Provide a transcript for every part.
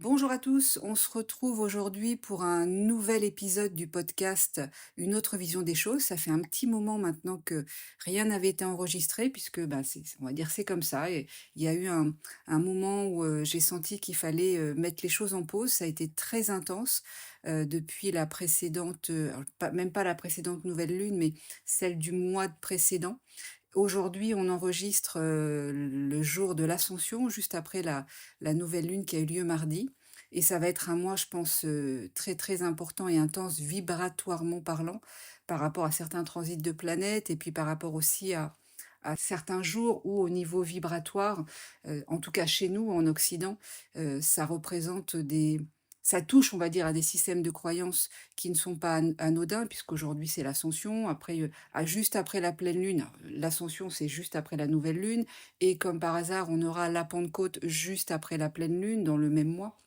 Bonjour à tous, on se retrouve aujourd'hui pour un nouvel épisode du podcast Une autre vision des choses. Ça fait un petit moment maintenant que rien n'avait été enregistré puisque on va dire c'est comme ça. Et il y a eu un moment où j'ai senti qu'il fallait mettre les choses en pause. Ça a été très intense depuis la précédente, alors même pas la précédente nouvelle lune, mais celle du mois précédent. Aujourd'hui, on enregistre, le jour de l'Ascension, juste après la nouvelle lune qui a eu lieu mardi et ça va être un mois, je pense, très, très important et intense vibratoirement parlant, par rapport à certains transits de planètes et puis par rapport aussi à certains jours où au niveau vibratoire, en tout cas chez nous en Occident, ça représente des ça touche, on va dire, à des systèmes de croyances qui ne sont pas anodins puisqu'aujourd'hui c'est l'Ascension. Après, juste après la pleine lune. L'ascension, c'est juste après la nouvelle lune. Et comme par hasard, on aura la Pentecôte juste après la pleine lune, dans le même mois.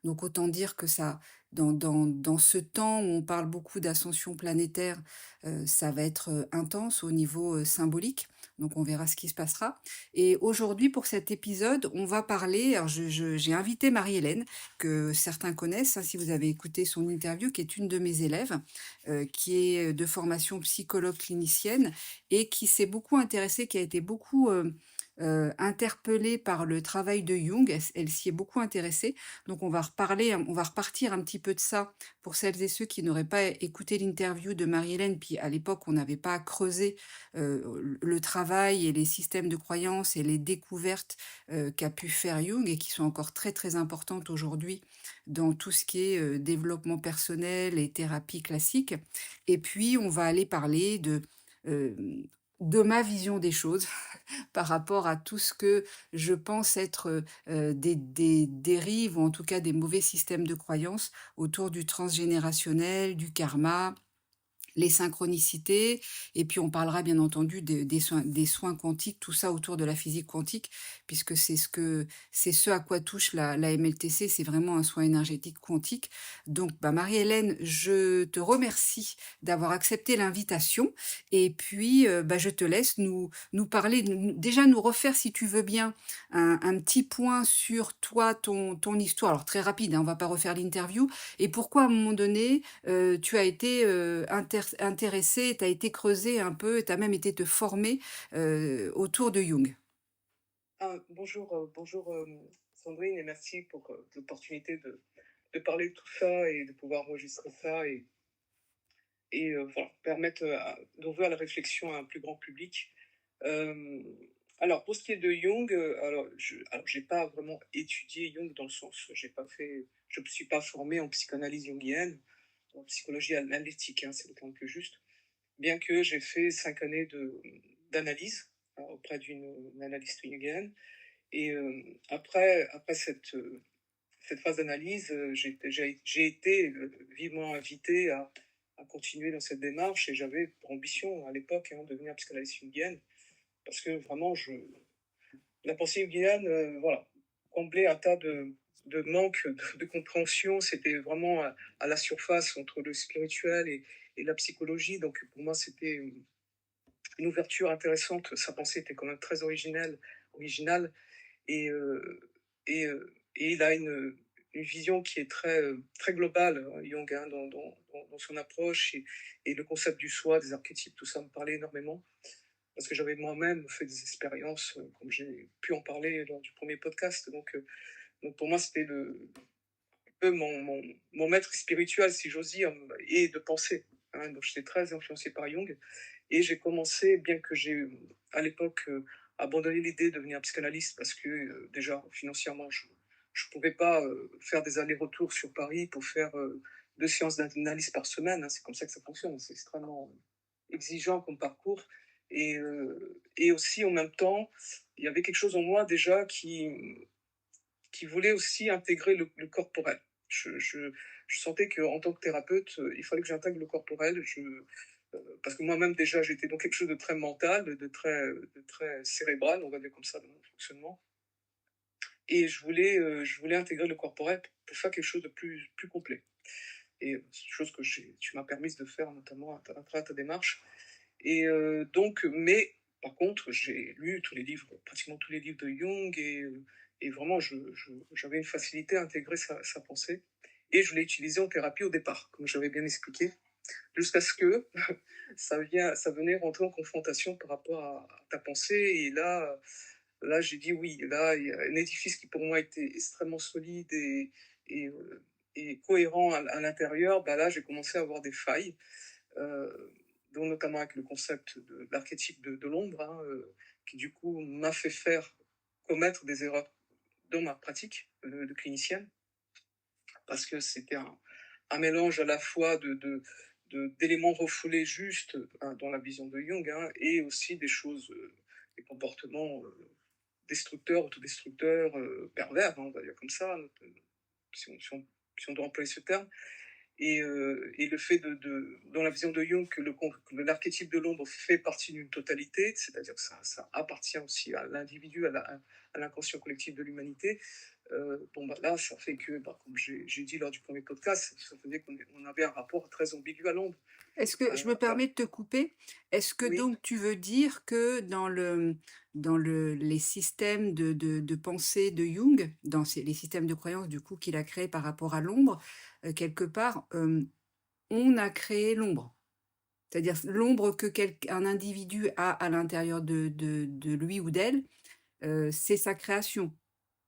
Donc autant dire que ça, dans ce temps où on parle beaucoup d'ascension planétaire, ça va être intense au niveau symbolique. Donc on verra ce qui se passera. Et aujourd'hui, pour cet épisode, on va parler. Alors j'ai invité Marie-Hélène, que certains connaissent, hein, si vous avez écouté son interview, qui est une de mes élèves, qui est de formation psychologue clinicienne et qui s'est beaucoup intéressée, qui a été beaucoup interpellée par le travail de Jung. Elle s'y est beaucoup intéressée. Donc on va repartir un petit peu de ça pour celles et ceux qui n'auraient pas écouté l'interview de Marie-Hélène. Puis à l'époque, on n'avait pas creusé le travail et les systèmes de croyances et les découvertes qu'a pu faire Jung et qui sont encore très très importantes aujourd'hui dans tout ce qui est développement personnel et thérapie classique. Et puis on va aller parler euh, de ma vision des choses par rapport à tout ce que je pense être des dérives ou en tout cas des mauvais systèmes de croyances autour du transgénérationnel, du karma, les synchronicités, et puis on parlera bien entendu des soins quantiques, tout ça autour de la physique quantique, puisque c'est ce à quoi touche la MLTC, c'est vraiment un soin énergétique quantique. Donc, Marie-Hélène, je te remercie d'avoir accepté l'invitation, et puis je te laisse nous parler, déjà nous refaire, si tu veux bien, un petit point sur toi, ton histoire. Alors très rapide, hein, on va pas refaire l'interview, et pourquoi à un moment donné, tu as été intéressé, tu as été creusé un peu, tu as même été te former autour de Jung. Bonjour Sandrine, et merci pour l'opportunité de parler de tout ça et de pouvoir enregistrer ça et voilà, permettre d'ouvrir la réflexion à un plus grand public. Euh, alors, pour ce qui est de Jung, alors j'ai pas vraiment étudié Jung dans le sens, je ne me suis pas formé en psychanalyse jungienne, en psychologie analytique, hein, c'est le terme plus juste, bien que j'ai fait 5 années d'analyse auprès d'une analyste jungienne. Et après cette phase d'analyse, j'ai été vivement invité à continuer dans cette démarche et j'avais pour ambition à l'époque, hein, de devenir psychanalyste jungienne parce que vraiment, la pensée jungienne, voilà, comblait un tas de manques de compréhension. C'était vraiment à la surface entre le spirituel et la psychologie. Donc pour moi, c'était une ouverture intéressante. Sa pensée était quand même très originale et, et il a une vision qui est très globale, hein, Jung, hein, dans son approche et le concept du soi, des archétypes, tout ça me parlait énormément parce que j'avais moi-même fait des expériences, comme j'ai pu en parler lors du premier podcast. Donc pour moi, c'était un peu mon maître spirituel, si j'ose dire, et de pensée. Hein. Donc j'étais très influencé par Jung et j'ai commencé, bien que j'ai à l'époque abandonné l'idée de devenir psychanalyste parce que déjà financièrement je ne pouvais pas faire des allers-retours sur Paris pour faire 2 séances d'analyse par semaine. Hein. C'est comme ça que ça fonctionne. C'est extrêmement exigeant comme parcours. Et aussi en même temps, il y avait quelque chose en moi déjà qui voulait aussi intégrer le corporel. Je sentais qu'en tant que thérapeute, il fallait que j'intègre le corporel. Parce que moi-même, déjà, j'étais dans quelque chose de très mental, de très cérébral, on va dire comme ça, dans mon fonctionnement. Et je voulais intégrer le corporel pour faire quelque chose de plus complet. Et chose que tu m'as permis de faire, notamment à travers ta démarche. Et mais par contre, j'ai lu tous les livres, pratiquement tous les livres de Jung, et vraiment j'avais une facilité à intégrer sa pensée et je l'ai utilisé en thérapie au départ, comme j'avais bien expliqué, jusqu'à ce que ça venait rentrer en confrontation par rapport à ta pensée. Et là j'ai dit oui, là il y a un édifice qui pour moi était extrêmement solide et, euh, et cohérent à l'intérieur. Bah là j'ai commencé à avoir des failles, euh, dont notamment avec le concept de l'archétype de l'ombre, hein, qui du coup m'a fait faire commettre des erreurs dans ma pratique de clinicienne, parce que c'était un mélange à la fois d'éléments refoulés juste, hein, dans la vision de Jung, hein, et aussi des choses, des comportements destructeurs, autodestructeurs, pervers, hein, on va dire comme ça, si on doit employer ce terme. Et le fait dans la vision de Jung, que l'archétype de l'ombre fait partie d'une totalité, c'est-à-dire que ça appartient aussi à l'individu, à l'inconscient collectif de l'humanité. Bon, bah, là, ça fait que, bah, comme j'ai dit lors du premier podcast, ça faisait qu'on avait un rapport très ambigu à l'ombre. Est-ce que je me Voilà. permets de te couper? Est-ce que Oui, donc tu veux dire que les systèmes de pensée de Jung, les systèmes de croyance du coup qu'il a créés par rapport à l'ombre, quelque part, on a créé l'ombre? C'est-à-dire l'ombre que un individu a à l'intérieur de lui ou d'elle, c'est sa création.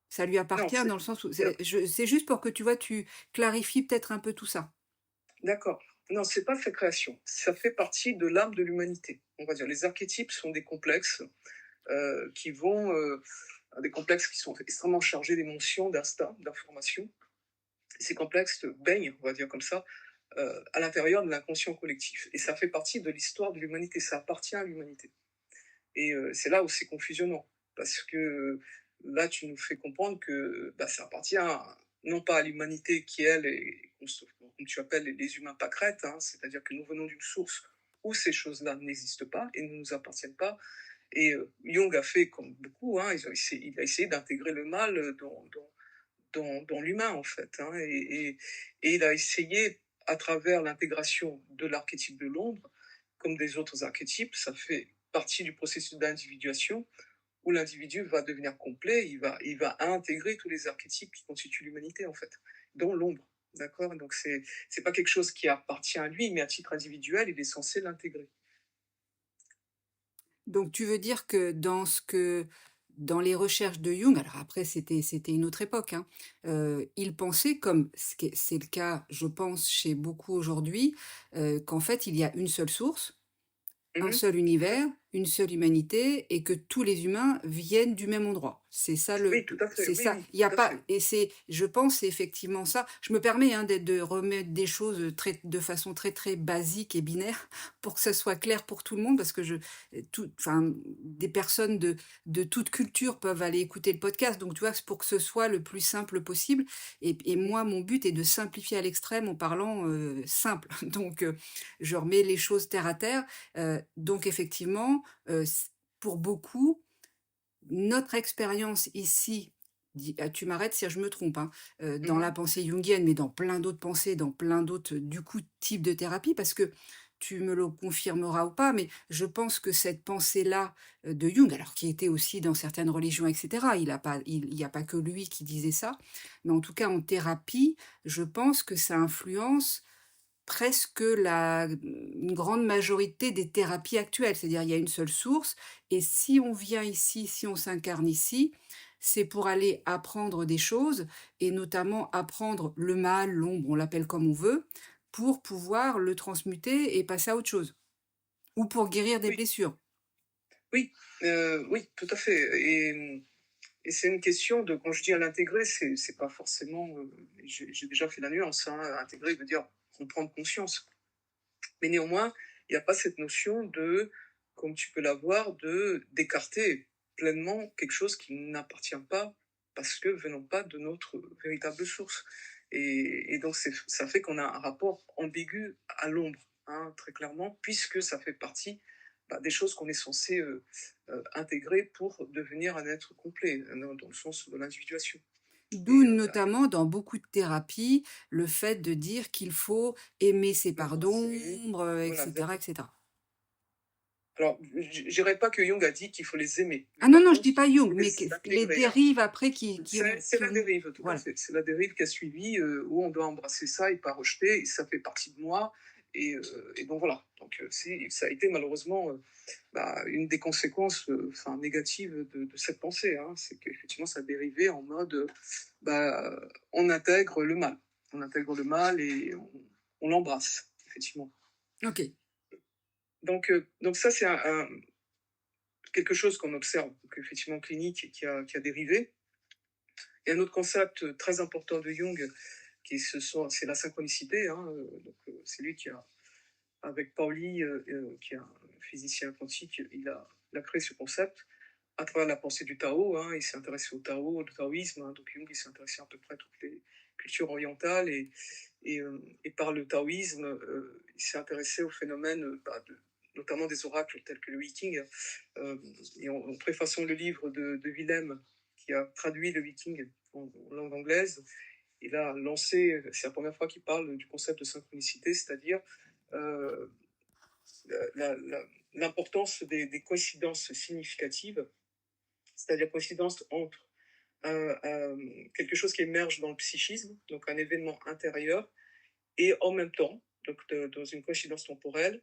Ça lui non, appartient dans le sens où c'est- c'est juste pour que tu vois, tu clarifies peut-être un peu tout ça. d'accord. Non, c'est pas sa création. Ça fait partie de l'âme de l'humanité. On va dire, les archétypes sont des complexes, qui vont, des complexes qui sont extrêmement chargés d'émotions, d'instinct, d'informations. Ces complexes baignent, on va dire comme ça, à l'intérieur de l'inconscient collectif. Et ça fait partie de l'histoire de l'humanité, ça appartient à l'humanité. Et c'est là où c'est confusionnant, parce que là, tu nous fais comprendre que bah, ça appartient non pas à l'humanité qui, elle, est, comme tu appelles, les humains pâquerettes, hein, c'est-à-dire que nous venons d'une source où ces choses-là n'existent pas et ne nous appartiennent pas. Et Jung a fait comme beaucoup, hein, il a essayé d'intégrer le mal dans l'humain, en fait, hein, et il a essayé, à travers l'intégration de l'archétype de l'ombre, comme des autres archétypes, ça fait partie du processus d'individuation, où l'individu va devenir complet, il va intégrer tous les archétypes qui constituent l'humanité, en fait, dans l'ombre. D'accord? Donc, c'est pas quelque chose qui appartient à lui, mais à titre individuel, il est censé l'intégrer. Donc tu veux dire que dans les recherches de Jung, alors après c'était une autre époque, hein, il pensait comme c'est le cas, je pense, chez beaucoup aujourd'hui, qu'en fait il y a une seule source, un Mhm. seul univers, une seule humanité et que tous les humains viennent du même endroit. C'est ça Oui, tout à fait, c'est oui, ça. oui, Il y a tout à pas fait. et c'est je pense c'est effectivement ça. Je me permets hein, de remettre des choses de façon très très basique et binaire pour que ça soit clair pour tout le monde parce que enfin des personnes de toute culture peuvent aller écouter le podcast. Donc tu vois c'est pour que ce soit le plus simple possible. Et Mhm. moi mon but est de simplifier à l'extrême en parlant simple. Donc je remets les choses terre à terre. Donc effectivement, pour beaucoup, notre expérience ici, tu m'arrêtes si je me trompe, hein, dans Mhm. la pensée jungienne, mais dans plein d'autres pensées, dans plein d'autres, du coup, types de thérapie, parce que tu me le confirmeras ou pas, mais je pense que cette pensée-là, de Jung, alors qui était aussi dans certaines religions et cetera, il y a pas que lui qui disait ça, mais en tout cas en thérapie, je pense que ça influence presque une grande majorité des thérapies actuelles. C'est-à-dire, il y a une seule source, et si on vient ici, si on s'incarne ici, c'est pour aller apprendre des choses, et notamment apprendre le mal, l'ombre, on l'appelle comme on veut, pour pouvoir le transmuter et passer à autre chose, ou pour guérir des Oui, blessures. oui, oui, tout à fait. Et c'est une question de, quand je dis à l'intégrer, c'est pas forcément, j'ai déjà fait la nuance, hein, intégrer veut dire comprendre conscience. Mais néanmoins, il n'y a pas cette notion de, comme tu peux l'avoir, d'écarter pleinement quelque chose qui n'appartient pas parce que venant pas de notre véritable source. Et donc, ça fait qu'on a un rapport ambigu à l'ombre, hein, très clairement, puisque ça fait partie bah, des choses qu'on est censé intégrer pour devenir un être complet, dans le sens de l'individuation. D'où Et notamment dans beaucoup de thérapies, le fait de dire qu'il faut aimer ses la parts pensée, d'ombre, voilà, etc., exactement. etc. Alors, je dirais pas que Jung a dit qu'il faut les aimer, mais Ah non, par non, je contre, dis pas il faut Jung, mais les les intégrer, hein. dérives après qui ont C'est qui la ont dérive, tout à voilà. fait. C'est la dérive qui a suivi, où on doit embrasser ça et pas rejeter, et ça fait partie de moi. Et donc voilà. Donc ça a été malheureusement une des conséquences négatives de cette pensée. Hein. C'est qu'effectivement, ça a dérivé en mode on intègre le mal. On intègre le mal et on l'embrasse, effectivement. OK. Donc ça, c'est quelque chose qu'on observe, donc, effectivement, clinique, qui a dérivé. Et un autre concept très important de Jung, c'est la synchronicité. Hein, c'est lui qui a, avec Pauli, qui est un physicien quantique, il a créé ce concept à travers la pensée du Tao. Hein, il s'est intéressé au Tao, au taoïsme. Hein, donc Jung, il s'est intéressé à peu près à toutes les cultures orientales. Et par le taoïsme, il s'est intéressé au phénomène notamment des oracles tels que le Viking. Euh, et en préfaçant le livre de Willem, qui a traduit le Viking en langue anglaise, il a lancé, c'est la première fois qu'il parle du concept de synchronicité, c'est-à-dire euh, l'importance des coïncidences significatives, c'est-à-dire coïncidence entre quelque chose qui émerge dans le psychisme, donc un événement intérieur, et en même temps, donc dans une coïncidence temporelle,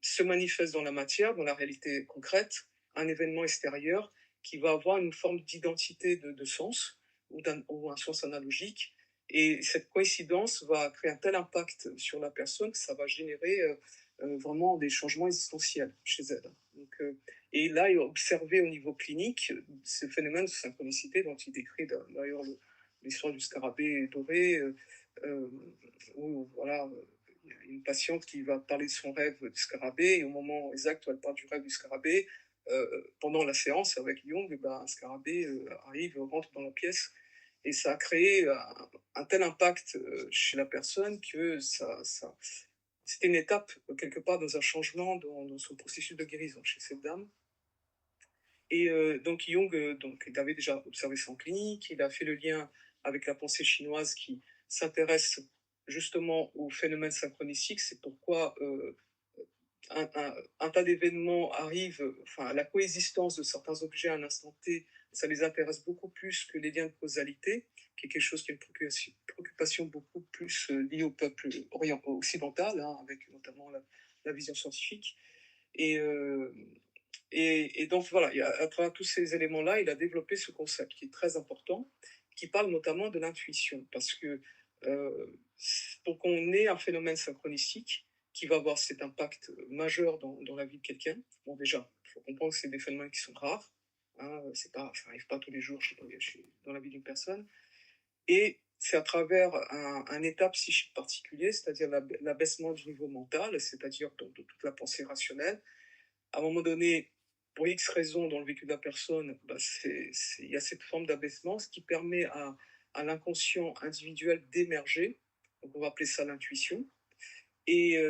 se manifeste dans la matière, dans la réalité concrète, un événement extérieur qui va avoir une forme d'identité de sens ou un sens analogique. Et cette coïncidence va créer un tel impact sur la personne que ça va générer vraiment des changements existentiels chez elle. Donc, et là, il a observé au niveau clinique ce phénomène de synchronicité dont il décrit d'ailleurs l'histoire du scarabée doré, où voilà, il y a une patiente qui va parler de son rêve du scarabée, et au moment exact où elle parle du rêve du scarabée, pendant la séance avec Jung, un scarabée arrive, rentre dans la pièce, et ça a créé un tel impact chez la personne que c'était une étape, quelque part, dans un changement dans son processus de guérison chez cette dame. Et donc Jung, il avait déjà observé ça en clinique, il a fait le lien avec la pensée chinoise qui s'intéresse justement aux phénomènes synchronistiques. C'est pourquoi un tas d'événements arrivent, enfin la coexistence de certains objets à un instant T, ça les intéresse beaucoup plus que les liens de causalité, qui est quelque chose qui est une préoccupation beaucoup plus liée au peuple occidental, hein, avec notamment la vision scientifique. Et, euh, et donc voilà, à travers tous ces éléments-là, il a développé ce concept qui est très important, qui parle notamment de l'intuition, parce que euh, pour qu'on ait un phénomène synchronistique qui va avoir cet impact majeur dans la vie de quelqu'un, bon déjà, il faut comprendre que c'est des phénomènes qui sont rares, hein, ça n'arrive pas tous les jours dans la vie d'une personne, et c'est à travers un état psychique particulier, c'est-à-dire l'abaissement du niveau mental, c'est-à-dire de toute la pensée rationnelle. À un moment donné, pour X raisons dans le vécu de la personne, il y a cette forme d'abaissement, ce qui permet à l'inconscient individuel d'émerger. Donc on va appeler ça l'intuition. Et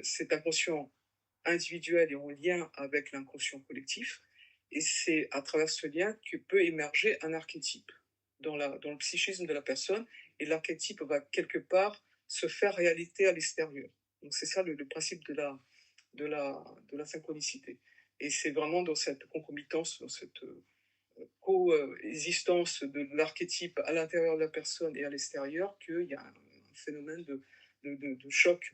cet inconscient individuel est en lien avec l'inconscient collectif. Et c'est à travers ce lien que peut émerger un archétype dans le psychisme de la personne. Et l'archétype va quelque part se faire réalité à l'extérieur. Donc c'est ça le principe de la synchronicité. Et c'est vraiment dans cette concomitance, dans cette coexistence de l'archétype à l'intérieur de la personne et à l'extérieur qu'il y a un phénomène de choc,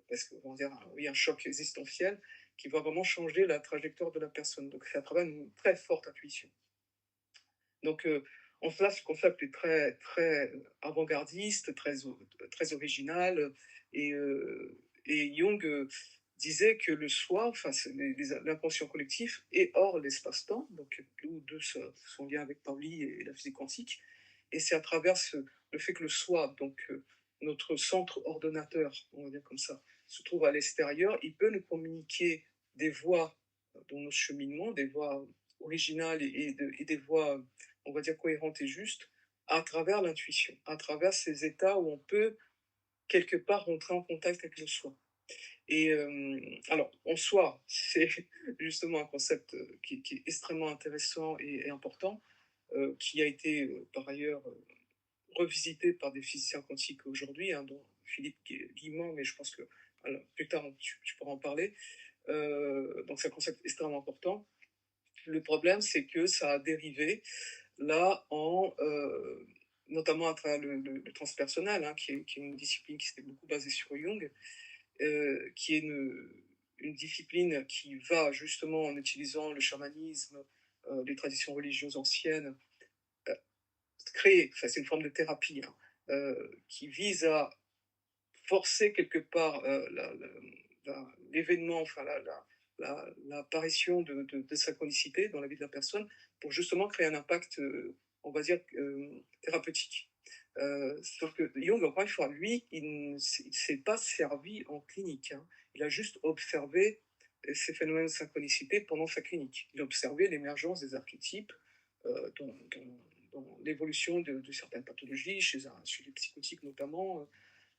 parce qu'on va dire oui, un choc existentiel qui va vraiment changer la trajectoire de la personne. Donc c'est à travers une très forte intuition. Donc en cela, ce concept est très, très avant-gardiste, très original. Et, Jung disait que le soi, enfin, l'inconscient collectif, est hors l'espace-temps, donc d'où de son lien avec Pauli et la physique quantique. Et c'est à travers le fait que le soi, donc notre centre ordonnateur, on va dire comme ça, se trouve à l'extérieur, il peut nous communiquer des voies dans nos cheminements, des voies originales et des voies, on va dire, cohérentes et justes, à travers l'intuition, à travers ces états où on peut quelque part rentrer en contact avec le soi. Et alors, en soi, c'est justement un concept qui est extrêmement intéressant et important, qui a été par ailleurs revisité par des physiciens quantiques aujourd'hui, hein, dont Philippe Guillemot, mais je pense que alors, plus tard tu pourras en parler. Donc c'est un concept extrêmement important. Le problème, c'est que ça a dérivé là notamment à travers le transpersonnel, hein, qui est une discipline qui s'était beaucoup basée sur Jung, qui est une discipline qui va justement en utilisant le chamanisme, les traditions religieuses anciennes, euh, créer, enfin c'est une forme de thérapie, hein, qui vise à forcer quelque part l'événement, enfin l'apparition de synchronicité dans la vie de la personne pour justement créer un impact, on va dire, thérapeutique. Sauf que Jung, encore une fois, lui, il ne s'est pas servi en clinique, hein. Il a juste observé ces phénomènes de synchronicité pendant sa clinique. Il a observé l'émergence des archétypes dans l'évolution de certaines pathologies, chez les psychotiques notamment,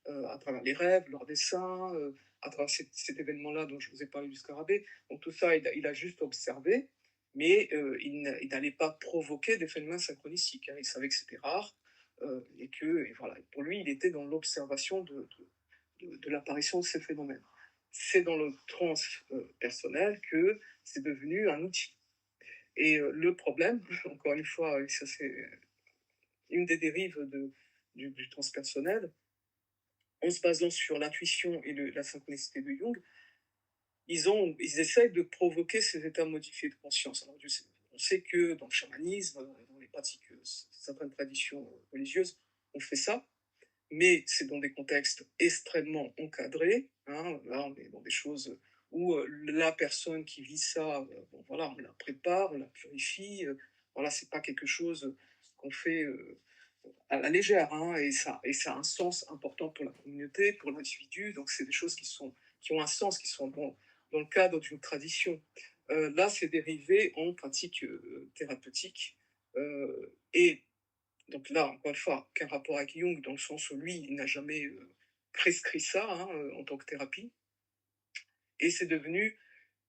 à travers les rêves, leurs dessins, à travers cet événement-là dont je vous ai parlé du scarabée. Donc tout ça, il a juste observé, mais il n'allait pas provoquer des phénomènes synchronistiques, hein. Il savait que c'était rare, et voilà, pour lui, il était dans l'observation de l'apparition de ces phénomènes. C'est dans le trans personnel que c'est devenu un outil. Et le problème, encore une fois, et ça c'est une des dérives du transpersonnel, en se basant sur l'intuition et la synchronicité de Jung, ils essayent de provoquer ces états modifiés de conscience. Alors, on sait que dans le chamanisme, dans les pratiques, certaines traditions religieuses, on fait ça, mais c'est dans des contextes extrêmement encadrés, hein. Là, on est dans des choses où la personne qui vit ça, bon, voilà, on la prépare, on la purifie. Voilà, c'est pas quelque chose qu'on fait à la légère, hein, et ça a un sens important pour la communauté, pour l'individu. Donc, c'est des choses qui ont un sens, qui sont dans le cadre d'une tradition. Là, c'est dérivé en pratique thérapeutique. Et donc là, encore une fois, qu'un rapport avec Jung, dans le sens où lui, il n'a jamais prescrit ça, hein, en tant que thérapie. Et c'est devenu,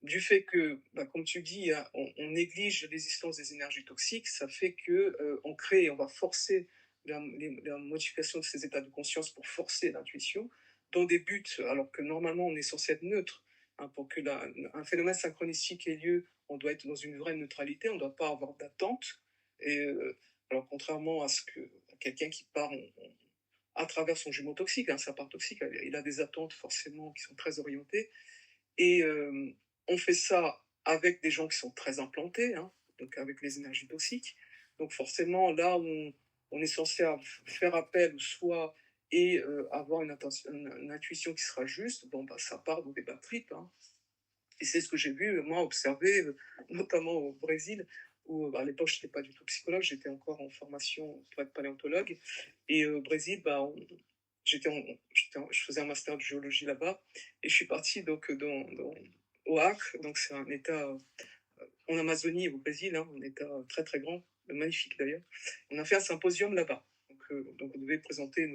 du fait que, bah, comme tu dis, hein, on néglige l'existence des énergies toxiques, ça fait que on crée, on va forcer la modification de ces états de conscience pour forcer l'intuition dans des buts, alors que normalement on est censé être neutre, hein. Pour que un phénomène synchronistique ait lieu, on doit être dans une vraie neutralité, on ne doit pas avoir d'attente. Et alors contrairement à quelqu'un qui part à travers son jumeau toxique, hein, sa part toxique, il a des attentes forcément qui sont très orientées. Et on fait ça avec des gens qui sont très implantés, hein, donc avec les énergies toxiques. Donc forcément, là où on est censé faire appel au soi et avoir une intuition qui sera juste, bon, bah, ça part dans des bad trips, hein. Et c'est ce que j'ai vu, moi, observer, notamment au Brésil, où à l'époque, je n'étais pas du tout psychologue, j'étais encore en formation pour être paléontologue. Et au Brésil, bah, je faisais un master de géologie là-bas, et je suis parti donc au Acre, donc c'est un état en Amazonie, au Brésil, hein, un état très très grand, magnifique d'ailleurs. On a fait un symposium là-bas. Donc on devait présenter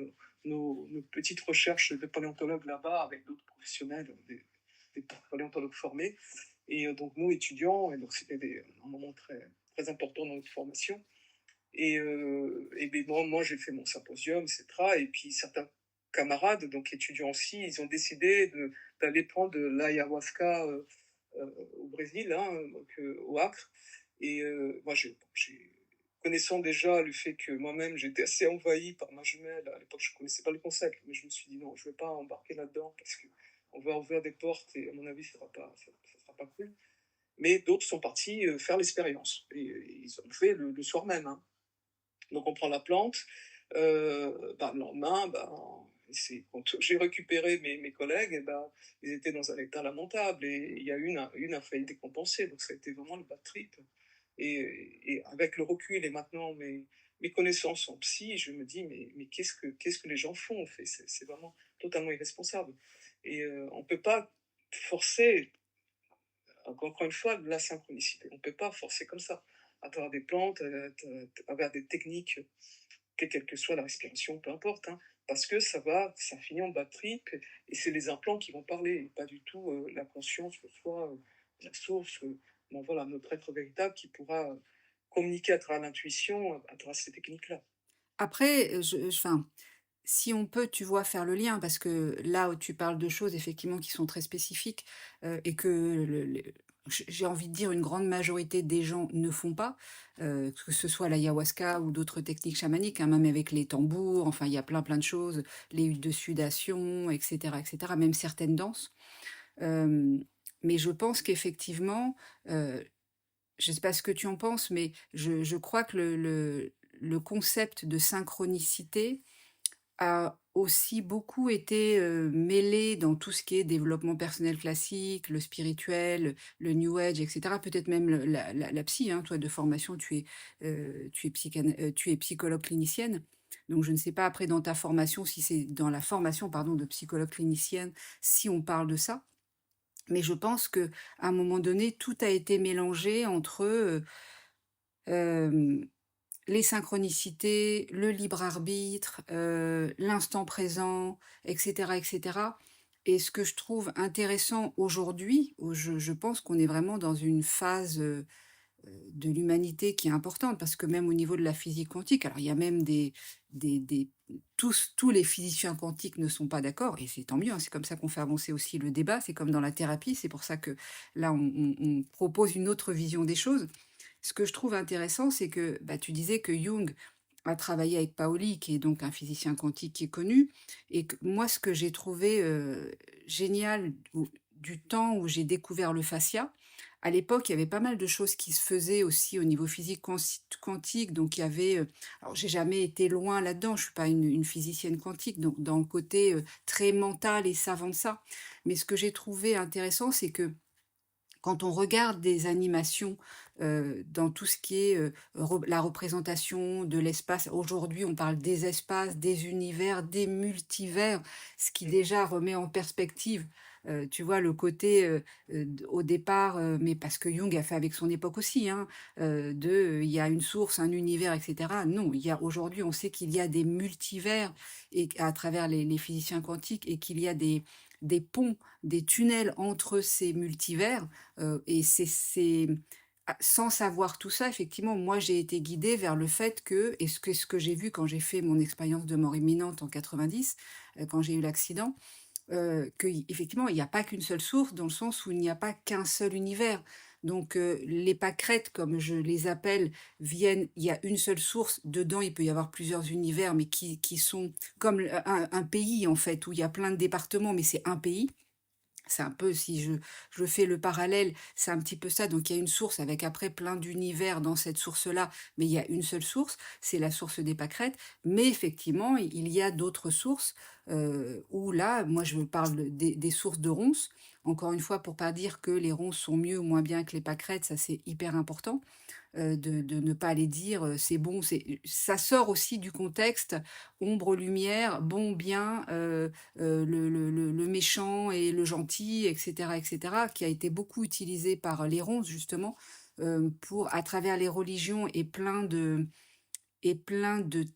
nos petites recherches de paléontologues là-bas avec d'autres professionnels, des paléontologues formés. Et donc nous, étudiants, et donc c'était un moment très, très important dans notre formation. Et ben, moi, j'ai fait mon symposium, etc. Et puis certains camarades, donc étudiants aussi, ils ont décidé d'aller prendre de l'ayahuasca au Brésil, hein, donc au Acre. Et moi, connaissant déjà le fait que moi-même j'étais assez envahi par ma jumelle, à l'époque je ne connaissais pas le concept, mais je me suis dit non, je ne vais pas embarquer là-dedans parce qu'on va ouvrir des portes et à mon avis, ça sera pas cool. Mais d'autres sont partis faire l'expérience. Et ils ont fait le soir même, hein. Donc on prend la plante, bah, le lendemain, bah, quand j'ai récupéré mes collègues, et bah, ils étaient dans un état lamentable, et il y a une a failli décompenser, donc ça a été vraiment le bad trip. Et avec le recul et maintenant mes connaissances en psy, je me dis, mais qu'est-ce que les gens font en fait, c'est vraiment totalement irresponsable. Et on ne peut pas forcer, encore une fois, la synchronicité. On ne peut pas forcer comme ça, à travers des plantes, à travers des techniques, quelle que soit la respiration, peu importe, hein, parce que ça finit en bad trip, et c'est les implants qui vont parler, et pas du tout la conscience, le soi, la source, bon, voilà, notre être véritable qui pourra communiquer à travers l'intuition, à travers ces techniques-là. Après, enfin, si on peut, tu vois, faire le lien, parce que là où tu parles de choses effectivement qui sont très spécifiques, et que j'ai envie de dire une grande majorité des gens ne font pas, que ce soit l'ayahuasca ou d'autres techniques chamaniques, hein, même avec les tambours, enfin il y a plein de choses, les huiles de sudation et cetera, même certaines danses. Hem, mais je pense qu'effectivement, je ne sais pas ce que tu en penses, mais je crois que le concept de synchronicité a aussi beaucoup été, mêlé dans tout ce qui est développement personnel classique, le spirituel, le new age et cetera. Peut-être même le la psy, hein. Toi de formation tu es psychologue clinicienne. Donc je ne sais pas après dans ta formation si c'est dans la formation pardon de psychologue clinicienne, si on parle de ça. Mais je pense que à un moment donné, tout a été mélangé entre, hem les synchronicités, le libre arbitre, l'instant présent et cetera et ce que je trouve intéressant aujourd'hui, où je pense qu'on est vraiment dans une phase, de l'humanité qui est importante parce que même au niveau de la physique quantique, alors il y a même des tous les physiciens quantiques ne sont pas d'accord et c'est tant mieux, hein, c'est comme ça qu'on fait avancer aussi le débat, c'est comme dans la thérapie, c'est pour ça que là on propose une autre vision des choses. Ce que je trouve intéressant, c'est que, bah, tu disais que Jung a travaillé avec Paoli, qui est donc un physicien quantique qui est connu et que moi ce que j'ai trouvé, génial du temps où j'ai découvert le fascia, à l'époque, il y avait pas mal de choses qui se faisaient aussi au niveau physique quantique, donc il y avait, alors j'ai jamais été loin là-dedans, je suis pas une physicienne quantique, donc dans le côté, très mental et savant de ça. Mais ce que j'ai trouvé intéressant, c'est que quand on regarde des animations, dans tout ce qui est, la représentation de l'espace, aujourd'hui on parle des espaces, des univers, des multivers, ce qui déjà remet en perspective, tu vois le côté, d au départ, mais parce que Jung a fait avec son époque aussi, hein, il y a une source, un univers et cetera. Non, il y a aujourd'hui on sait qu'il y a des multivers et à travers les physiciens quantiques et qu'il y a des ponts, des tunnels entre ces multivers. Et c'est sans savoir tout ça, effectivement, moi, j'ai été guidée vers le fait que et ce que j'ai vu quand j'ai fait mon expérience de mort imminente en 90, quand j'ai eu l'accident, qu'effectivement, il n'y a pas qu'une seule source, dans le sens où il n'y a pas qu'un seul univers. Donc, les pâquerettes, comme je les appelle, viennent il y a une seule source, dedans, il peut y avoir plusieurs univers, mais qui sont comme un pays, en fait, où il y a plein de départements, mais c'est un pays. C'est un peu si je fais le parallèle, c'est un petit peu ça. Donc il y a une source avec après plein d'univers dans cette source-là, mais il y a une seule source, c'est la source des pâquerettes. Mais effectivement, il y a d'autres sources, où là, moi je parle des sources de ronces. Encore une fois, pour pas dire que les ronces sont mieux ou moins bien que les pâquerettes, ça c'est hyper important de ne pas aller dire, c'est bon, c'est ça sort aussi du contexte ombre, lumière, bon, bien, le méchant et le gentil et cetera, qui a été beaucoup utilisé par les ronces justement, pour à travers les religions et plein de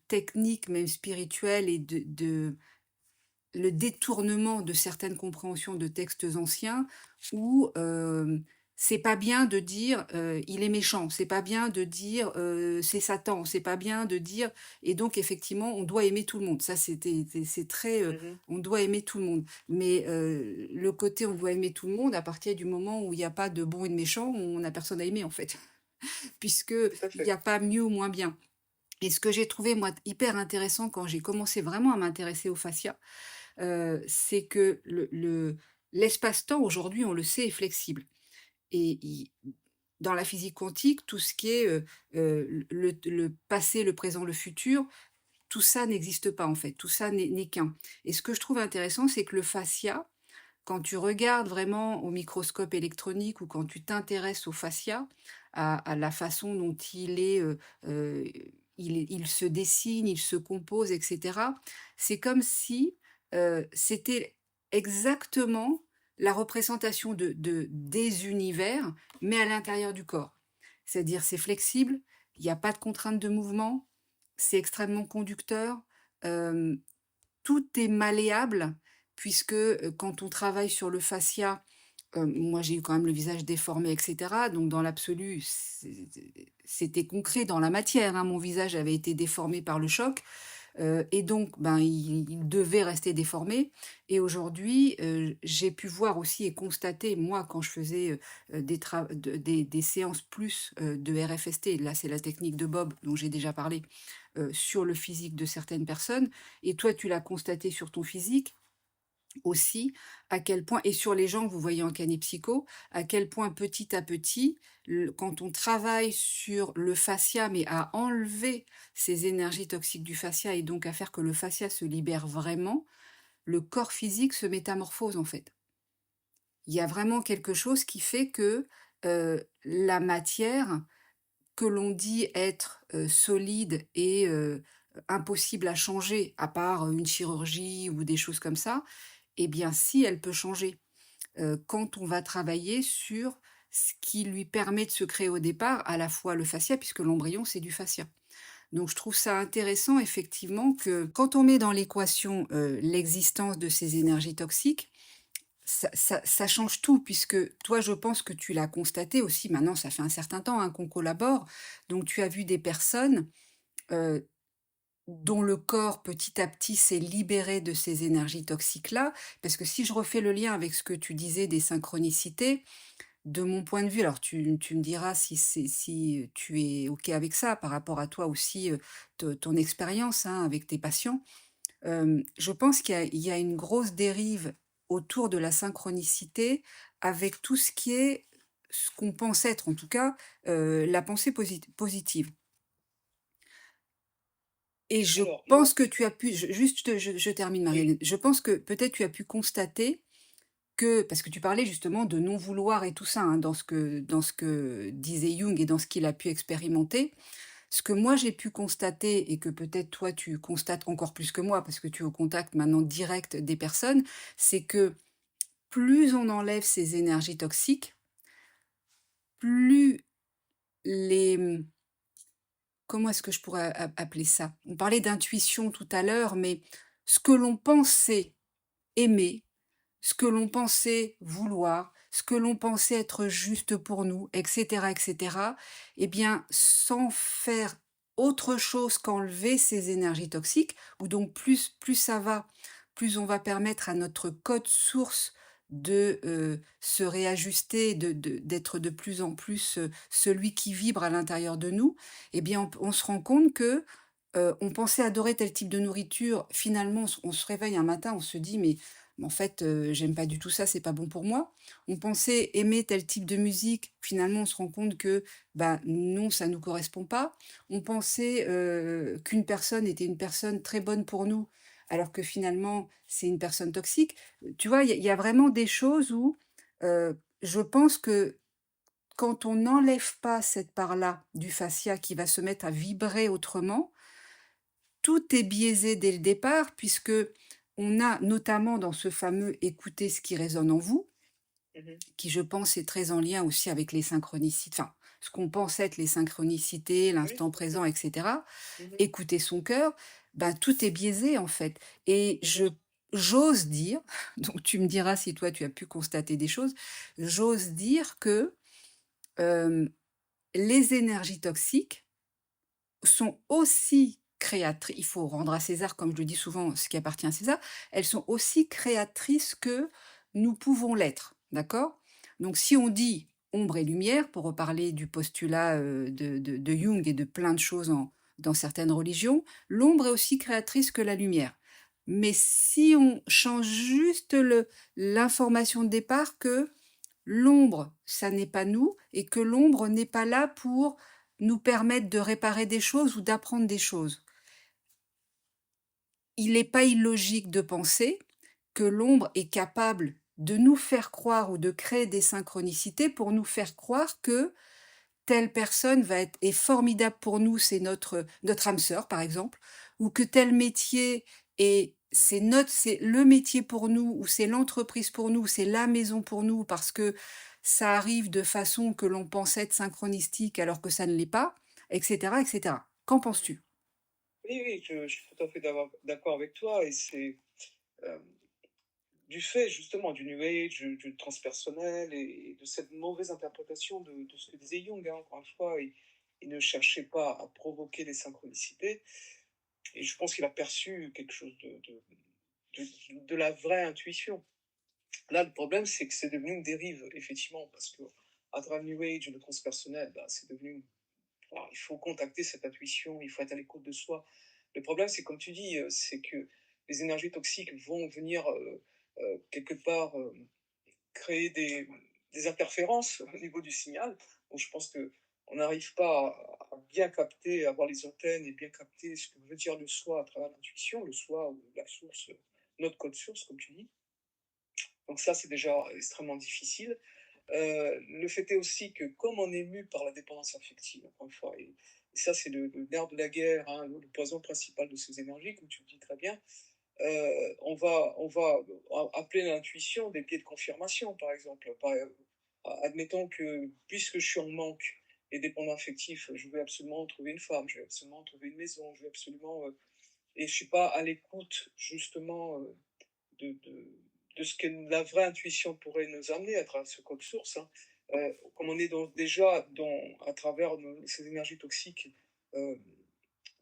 techniques même spirituelles et de le détournement de certaines compréhensions de textes anciens où, c'est pas bien de dire, «Il est méchant», c'est pas bien de dire, «C'est Satan», c'est pas bien de dire et donc effectivement, on doit aimer tout le monde. Ça, c'est très, Mmh. on doit aimer tout le monde. Mais, le côté on doit aimer tout le monde, à partir du moment où il y a pas de bon et de méchant, on n'a personne à aimer, en fait. Puisque Tout à il y fait. a pas mieux ou moins bien. Et ce que j'ai trouvé, moi, hyper intéressant quand j'ai commencé vraiment à m'intéresser au fascia, c'est que l'espace-temps aujourd'hui, on le sait, est flexible et il dans la physique quantique, tout ce qui est, le passé, le présent, le futur, tout ça n'existe pas en fait, tout ça n'est qu'un et ce que je trouve intéressant, c'est que le fascia, quand tu regardes vraiment au microscope électronique ou quand tu t'intéresses au fascia, à la façon dont heu, il se dessine, il se compose et cetera, c'est comme si, c'était exactement la représentation des univers, mais à l'intérieur du corps. C'est-à-dire c'est flexible, il y a pas de contrainte de mouvement, c'est extrêmement conducteur, hem tout est malléable puisque, quand on travaille sur le fascia, moi j'ai eu quand même le visage déformé et cetera, donc dans l'absolu, c'était concret dans la matière, hein. Mon visage avait été déformé par le choc, et donc ben, il devait rester déformé et aujourd'hui, j'ai pu voir aussi et constater, moi, quand je faisais, des séances plus, de RFST, là, c'est la technique de Bob dont j'ai déjà parlé, sur le physique de certaines personnes et toi, tu l'as constaté sur ton physique aussi, à quel point et sur les gens que vous voyez en canépsycho, à quel point petit à petit, quand on travaille sur le fascia, mais à enlever ces énergies toxiques du fascia et donc à faire que le fascia se libère vraiment, le corps physique se métamorphose en fait. Il y a vraiment quelque chose qui fait que la matière que l'on dit être solide et impossible à changer, à part une chirurgie ou des choses comme ça, eh bien si, elle peut changer. Quand on va travailler sur ce qui lui permet de se créer au départ, à la fois le fascia, puisque l'embryon, c'est du fascia. Donc je trouve ça intéressant effectivement que quand on met dans l'équation, l'existence de ces énergies toxiques, ça change tout puisque toi, je pense que tu l'as constaté aussi, maintenant ça fait un certain temps, hein, qu'on collabore, donc tu as vu des personnes, heu, dont le corps petit à petit s'est libéré de ces énergies toxiques-là. Parce que si je refais le lien avec ce que tu disais des synchronicités, de mon point de vue, alors tu me diras si tu es OK avec ça par rapport à toi aussi, ton expérience, hein, avec tes patients. Je pense qu'il y a une grosse dérive autour de la synchronicité avec tout ce qui est ce qu'on pense être en tout cas, la pensée positive. Et je Alors moi, pense que tu as pu je termine oui, Marie. Je pense que peut-être tu as pu constater que parce que tu parlais justement de non vouloir et tout ça, hein, dans ce que disait Jung et dans ce qu'il a pu expérimenter. Ce que moi j'ai pu constater et que peut-être toi tu constates encore plus que moi parce que tu es au contact maintenant direct des personnes, c'est que plus on enlève ces énergies toxiques, plus les, comment est-ce que je pourrais appeler ça? On parlait d'intuition tout à l'heure, mais ce que l'on pensait aimer, ce que l'on pensait vouloir, ce que l'on pensait être juste pour nous, et cetera, eh bien, sans faire autre chose qu'enlever ces énergies toxiques, ou donc plus ça va, plus on va permettre à notre code source de, se réajuster, d'être de plus en plus, celui qui vibre à l'intérieur de nous, eh bien, on se rend compte que, on pensait adorer tel type de nourriture, finalement, on se réveille un matin, on se dit: «Mais en fait, j'aime pas du tout ça, c'est pas bon pour moi». On pensait aimer tel type de musique, finalement, on se rend compte que, bah, non, ça nous correspond pas. On pensait, qu'une personne était une personne très bonne pour nous, alors que finalement, c'est une personne toxique. Tu vois, il y a vraiment des choses où, je pense que quand on n'enlève pas cette part-là du fascia qui va se mettre à vibrer autrement, tout est biaisé dès le départ puisque on a notamment dans ce fameux «écouter ce qui résonne en vous», mmh qui je pense est très en lien aussi avec les synchronicités, enfin, ce qu'on pense être les synchronicités, oui, l'instant tout à fait. présent et cetera. Mmh Écouter son cœur, bah, tout est biaisé en fait et mh. j'ose dire, donc tu me diras si toi tu as pu constater des choses, j'ose dire que, hem, les énergies toxiques sont aussi créatrices. Il faut rendre à César, comme je le dis souvent, ce qui appartient à César, elles sont aussi créatrices que nous pouvons l'être, d'accord? Donc si on dit ombre et lumière, pour reparler du postulat, de Jung et de plein de choses dans certaines religions, l'ombre est aussi créatrice que la lumière. Mais si on change juste l'information de départ que l'ombre, ça n'est pas nous et que l'ombre n'est pas là pour nous permettre de réparer des choses ou d'apprendre des choses. Il n'est pas illogique de penser que l'ombre est capable de nous faire croire ou de créer des synchronicités pour nous faire croire que telle personne est formidable pour nous, c'est notre âme sœur, par exemple, ou que tel métier c'est le métier pour nous, ou c'est l'entreprise pour nous, ou c'est la maison pour nous, parce que ça arrive de façon que l'on pense être synchronistique alors que ça ne l'est pas, et cetera, et cetera. Qu'en Mmh. penses-tu? Oui, oui, je suis tout à fait d'accord avec toi et c'est, hem, du fait justement du New Age, du transpersonnel et de cette mauvaise interprétation de ce que disait Jung, hein, encore une fois, il ne cherchait pas à provoquer des synchronicités. et je pense qu'il a perçu quelque chose de la vraie intuition. Là, le problème, c'est que c'est devenu une dérive, effectivement, parce que à travers le New Age, le transpersonnel, bah, c'est devenu. Alors, il faut contacter cette intuition, il faut être à l'écoute de soi. Le problème, c'est comme tu dis, c'est que les énergies toxiques vont venir quelque part créer des interférences au niveau du signal. Donc, je pense que on n'arrive pas à bien capter, à avoir les antennes et bien capter ce que veut dire le soi à travers l'intuition, le soi ou la source, notre code source, comme tu dis. Donc ça, c'est déjà extrêmement difficile. Le fait est aussi que comme on est mu par la dépendance affective, encore une fois, et ça c'est le nerf de la guerre, hein, le poison principal de ces énergies, comme tu le dis très bien, on va appeler l'intuition des pieds de confirmation, par exemple. Admettons que puisque je suis en manque et dépendant affectif, je veux absolument trouver une femme, je veux absolument trouver une maison, je veux absolument... et je suis pas à l'écoute justement de, de, de ce que la vraie intuition pourrait nous amener à travers ce code source. Hein. Comme on est déjà à travers ces énergies toxiques euh,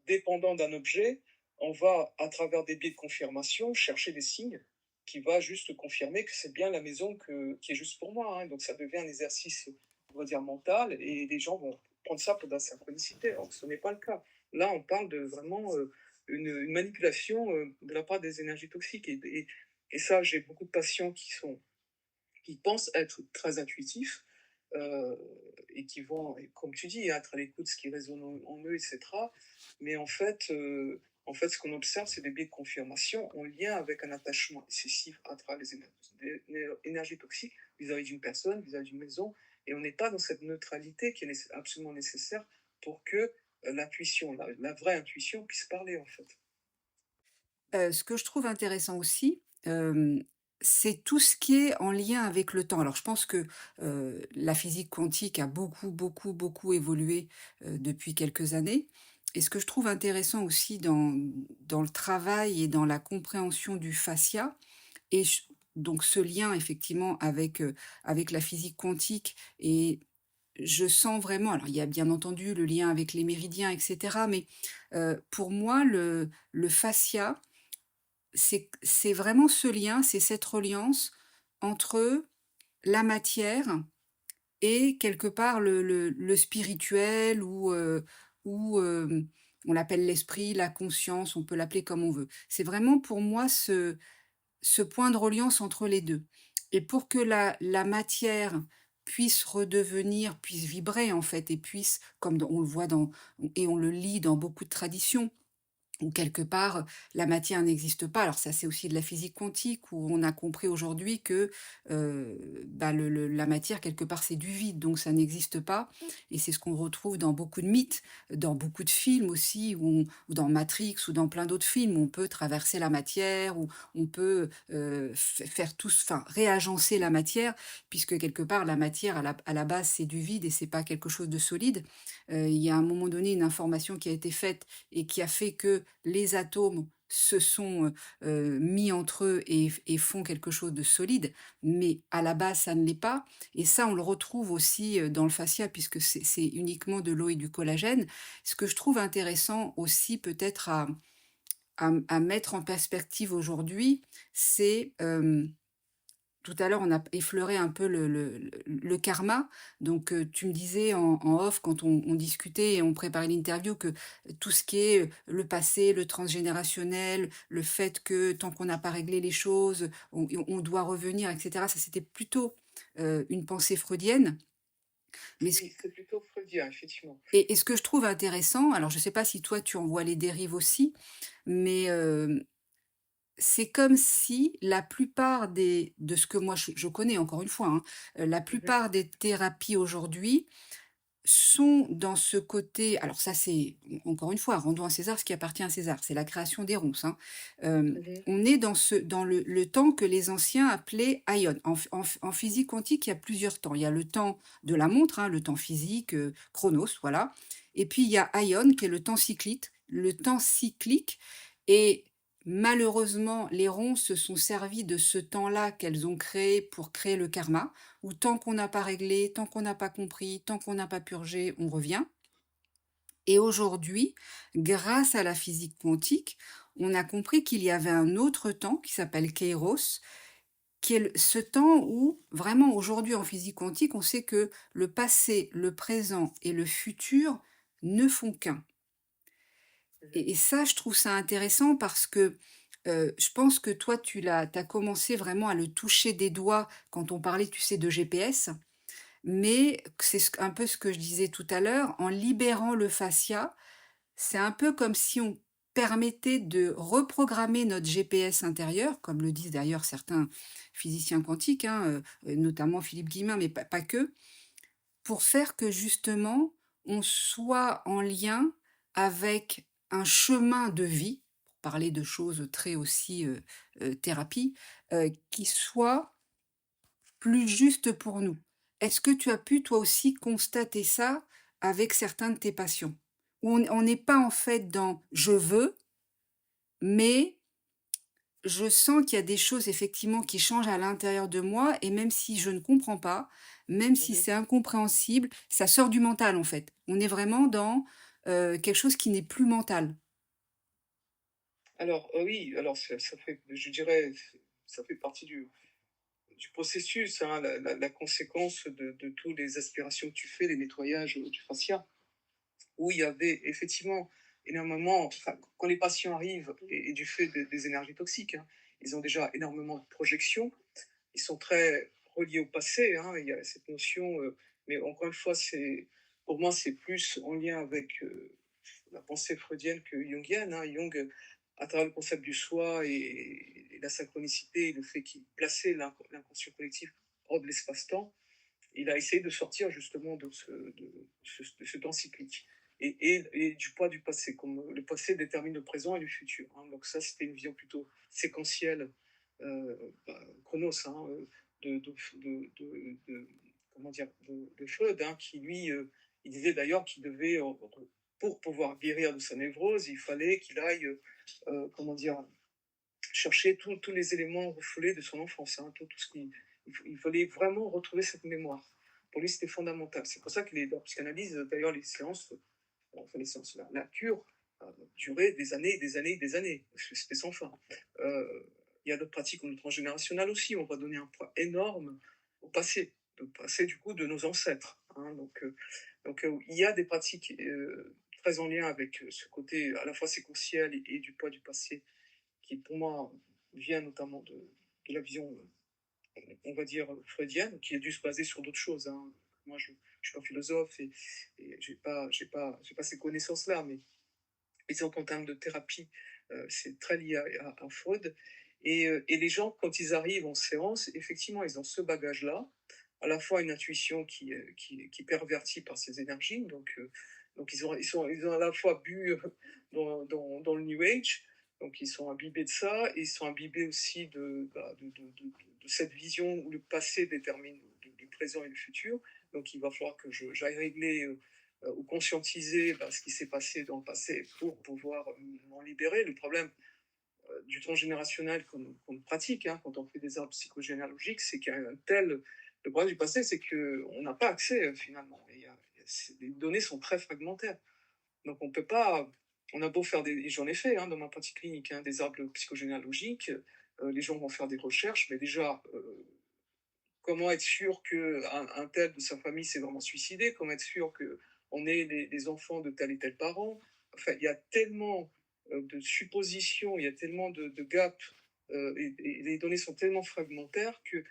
dépendant d'un objet, on va, à travers des biais de confirmation, chercher des signes qui va juste confirmer que c'est bien la maison qui est juste pour moi. Hein. Donc ça devient un exercice, on va dire, mental, et les gens vont prendre ça pour de la synchronicité, alors que ce n'est pas le cas. Là, on parle de vraiment une manipulation de la part des énergies toxiques. Et ça, j'ai beaucoup de patients qui pensent être très intuitifs euh, et qui vont, comme tu dis, être à l'écoute de ce qui résonne en eux, etc. Mais en fait, ce qu'on observe, c'est des biais de confirmation en lien avec un attachement excessif à travers les énergies toxiques vis-à-vis d'une personne, vis-à-vis d'une maison, et on n'est pas dans cette neutralité qui est absolument nécessaire pour que l'intuition, la vraie intuition, puisse parler, en fait. Ce que je trouve intéressant aussi, c'est tout ce qui est en lien avec le temps. Alors je pense que, la physique quantique a beaucoup, beaucoup, beaucoup évolué, depuis quelques années, et ce que je trouve intéressant aussi dans le travail et dans la compréhension du fascia, et donc ce lien effectivement avec la physique quantique, et je sens vraiment, alors il y a bien entendu le lien avec les méridiens et cetera, mais, pour moi le fascia, c'est vraiment ce lien, c'est cette reliance entre la matière et quelque part le spirituel, ou on l'appelle l'esprit, la conscience, on peut l'appeler comme on veut. C'est vraiment pour moi ce point de reliance entre les 2, et pour que la matière puisse vibrer en fait, et puisse, comme on le voit et on le lit dans beaucoup de traditions, où quelque part, la matière n'existe pas. Alors ça, c'est aussi de la physique quantique, où on a compris aujourd'hui que, bah, la matière quelque part, c'est du vide, donc ça n'existe pas, et c'est ce qu'on retrouve dans beaucoup de mythes, dans beaucoup de films aussi, ou dans Matrix, ou dans plein d'autres films, où on peut traverser la matière, où on peut, faire enfin, réagencer la matière, puisque quelque part, la matière à la base, c'est du vide et c'est pas quelque chose de solide. Il y a à un moment donné une information qui a été faite et qui a fait que les atomes se sont, mis entre eux et font quelque chose de solide, mais à la base, ça ne l'est pas, et ça, on le retrouve aussi, dans le fascia, puisque c'est uniquement de l'eau et du collagène. Ce que je trouve intéressant aussi peut-être à mettre en perspective aujourd'hui, c'est, tout à l'heure, on a effleuré un peu le karma. Donc, tu me disais en off, quand on discutait et on préparait l'interview, que tout ce qui est, le passé, le transgénérationnel, le fait que tant qu'on n'a pas réglé les choses, on doit revenir, et cetera, ça, c'était plutôt, une pensée freudienne. Mais ce Oui, c'est plutôt freudien, effectivement. et ce que je trouve intéressant, alors je ne sais pas si toi tu en vois les dérives aussi, mais, c'est comme si la plupart de ce que moi je connais encore une fois, hein, la Mhm, plupart des thérapies aujourd'hui sont dans ce côté, alors ça c'est, encore une fois, rendons à César ce qui appartient à César, c'est la création des ronces, hein. mhm, On est dans le temps que les anciens appelaient aion. En physique quantique, il y a plusieurs temps. Il y a le temps de la montre, hein, le temps physique, chronos, voilà, et puis il y a aion qui est le temps cyclique, et malheureusement, les ronces se sont servies de ce temps-là qu'elles ont créé pour créer le karma, où tant qu'on n'a pas réglé, tant qu'on n'a pas compris, tant qu'on n'a pas purgé, on revient. Et aujourd'hui, grâce à la physique quantique, on a compris qu'il y avait un autre temps qui s'appelle Kairos, qui est ce temps où, vraiment aujourd'hui en physique quantique, on sait que le passé, le présent et le futur ne font qu'un. Mhm. Et ça, je trouve ça intéressant parce que je pense que toi, t'as commencé vraiment à le toucher des doigts quand on parlait, tu sais, de GPS. Mais c'est un peu ce que je disais tout à l'heure, en libérant le fascia, c'est un peu comme si on permettait de reprogrammer notre GPS intérieur, comme le disent d'ailleurs certains physiciens quantiques, hein, notamment Philippe Guillemin, mais pas que, pour faire que justement on soit en lien avec un chemin de vie, pour parler de choses très aussi thérapie, qui soit plus juste pour nous. Est-ce que tu as pu toi aussi constater ça avec certains de tes patients? Où on n'est pas en fait dans «je veux», mais je sens qu'il y a des choses effectivement qui changent à l'intérieur de moi et même si je ne comprends pas, même si Mhm. c'est incompréhensible, ça sort du mental en fait. On est vraiment dans, quelque chose qui n'est plus mental. Alors, oui, alors ça fait, je dirais, ça fait partie du processus, hein, la conséquence de toutes les aspirations que tu fais, les nettoyages du fascia, où il y avait effectivement énormément, enfin, quand les patients arrivent, et du fait des énergies toxiques, hein, ils ont déjà énormément de projections, ils sont très reliés au passé, hein, il y a cette notion, mais encore une fois, pour moi, c'est plus en lien avec la pensée freudienne que jungienne, hein. Jung, à travers le concept du soi et la synchronicité, le fait qu'il plaçait l'inconscient collectif hors de l'espace-temps, il a essayé de sortir justement de ce temps cyclique et du poids du passé, comme le passé détermine le présent et le futur, hein. Donc ça, c'était une vision plutôt séquentielle, chronos, hein, de, de, comment dire, de Freud, hein, qui lui, il disait d'ailleurs qu'il devait, pour pouvoir guérir de sa névrose, il fallait qu'il aille, comment dire, chercher tous les éléments refoulés de son enfance, hein, tout ce qui, il fallait vraiment retrouver cette mémoire. Pour lui, c'était fondamental. C'est pour ça que la psychanalyse, d'ailleurs, les séances, enfin les séances, la cure, durait des années, des années, des années. C'était sans fin. Il y a d'autres pratiques comme le transgénérationnel aussi. On va donner un poids énorme au passé, au passé du coup de nos ancêtres, hein. Donc, il y a des pratiques très en lien avec ce côté à la fois séquentiel et du poids du passé qui pour moi vient notamment de la vision, on va dire, freudienne, qui a dû se baser sur d'autres choses, hein. Moi, je ne suis pas philosophe et j'ai pas ces connaissances-là, mais disons qu'en termes de thérapie, c'est très lié à Freud. Et les gens, quand ils arrivent en séance, effectivement, ils ont ce bagage-là, à la fois une intuition qui est pervertie par ces énergies, donc ils ont à la fois bu dans le New Age, donc ils sont imbibés de ça, et ils sont imbibés aussi de cette vision où le passé détermine le présent et le futur. Donc il va falloir que j'aille régler ou conscientiser ce qui s'est passé dans le passé pour pouvoir m'en libérer. Le problème du transgénérationnel qu'on pratique, hein, quand on fait des arbres psychogénéalogiques, c'est qu'il y a un tel... Le problème du passé, c'est qu'on n'a pas accès finalement. Les données sont très fragmentaires. Donc on peut pas... On a beau faire des... J'en ai fait hein, dans ma pratique clinique, hein, des arbres psychogénéalogiques. Les gens vont faire des recherches, mais déjà... comment être sûr qu'un tel de sa famille s'est vraiment suicidé? Comment être sûr qu'on est les enfants de tel et tel parent? Enfin, il y a tellement de suppositions, il y a tellement de gaps, et les données sont tellement fragmentaires que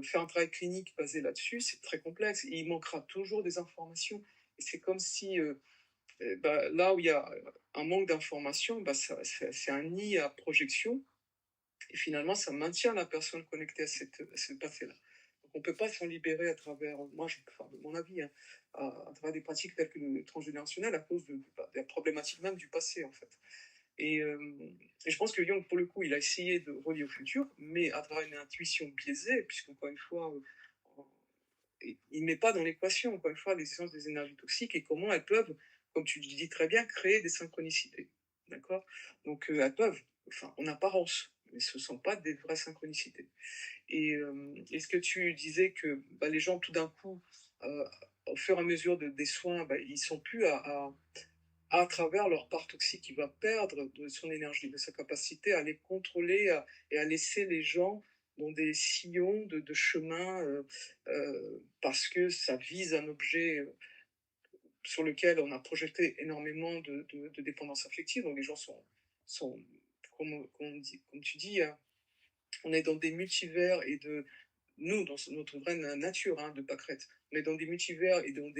faire un travail clinique basé là-dessus, c'est très complexe. Et il manquera toujours des informations. Et c'est comme si, là où il y a un manque d'informations, c'est un nid à projection. Et finalement, ça maintient la personne connectée à ce passé-là. Donc, on ne peut pas s'en libérer à travers, enfin, de mon avis, hein, à travers des pratiques telles que le transgénérationnel à cause de la problématique même du passé, en fait. Et, euh, et je pense que Jung, pour le coup, il a essayé de relier au futur, mais à travers une intuition biaisée, puisqu'encore une fois, il ne met pas dans l'équation, encore une fois, l'existence des énergies toxiques et comment elles peuvent, comme tu le dis très bien, créer des synchronicités. D'accord. Donc, elles peuvent, enfin, en apparence, mais ce ne sont pas des vraies synchronicités. Est-ce que tu disais que les gens, tout d'un coup, au fur et à mesure des soins, ils sont plus à travers leur part toxique. Il va perdre de son énergie, de sa capacité à les contrôler et à laisser les gens dans des sillons de chemin parce que ça vise un objet sur lequel on a projeté énormément de dépendance affective. Donc les gens sont comme tu dis, hein, on est dans des multivers et nous, dans notre vraie nature de pâquerette, on est dans des multivers et dans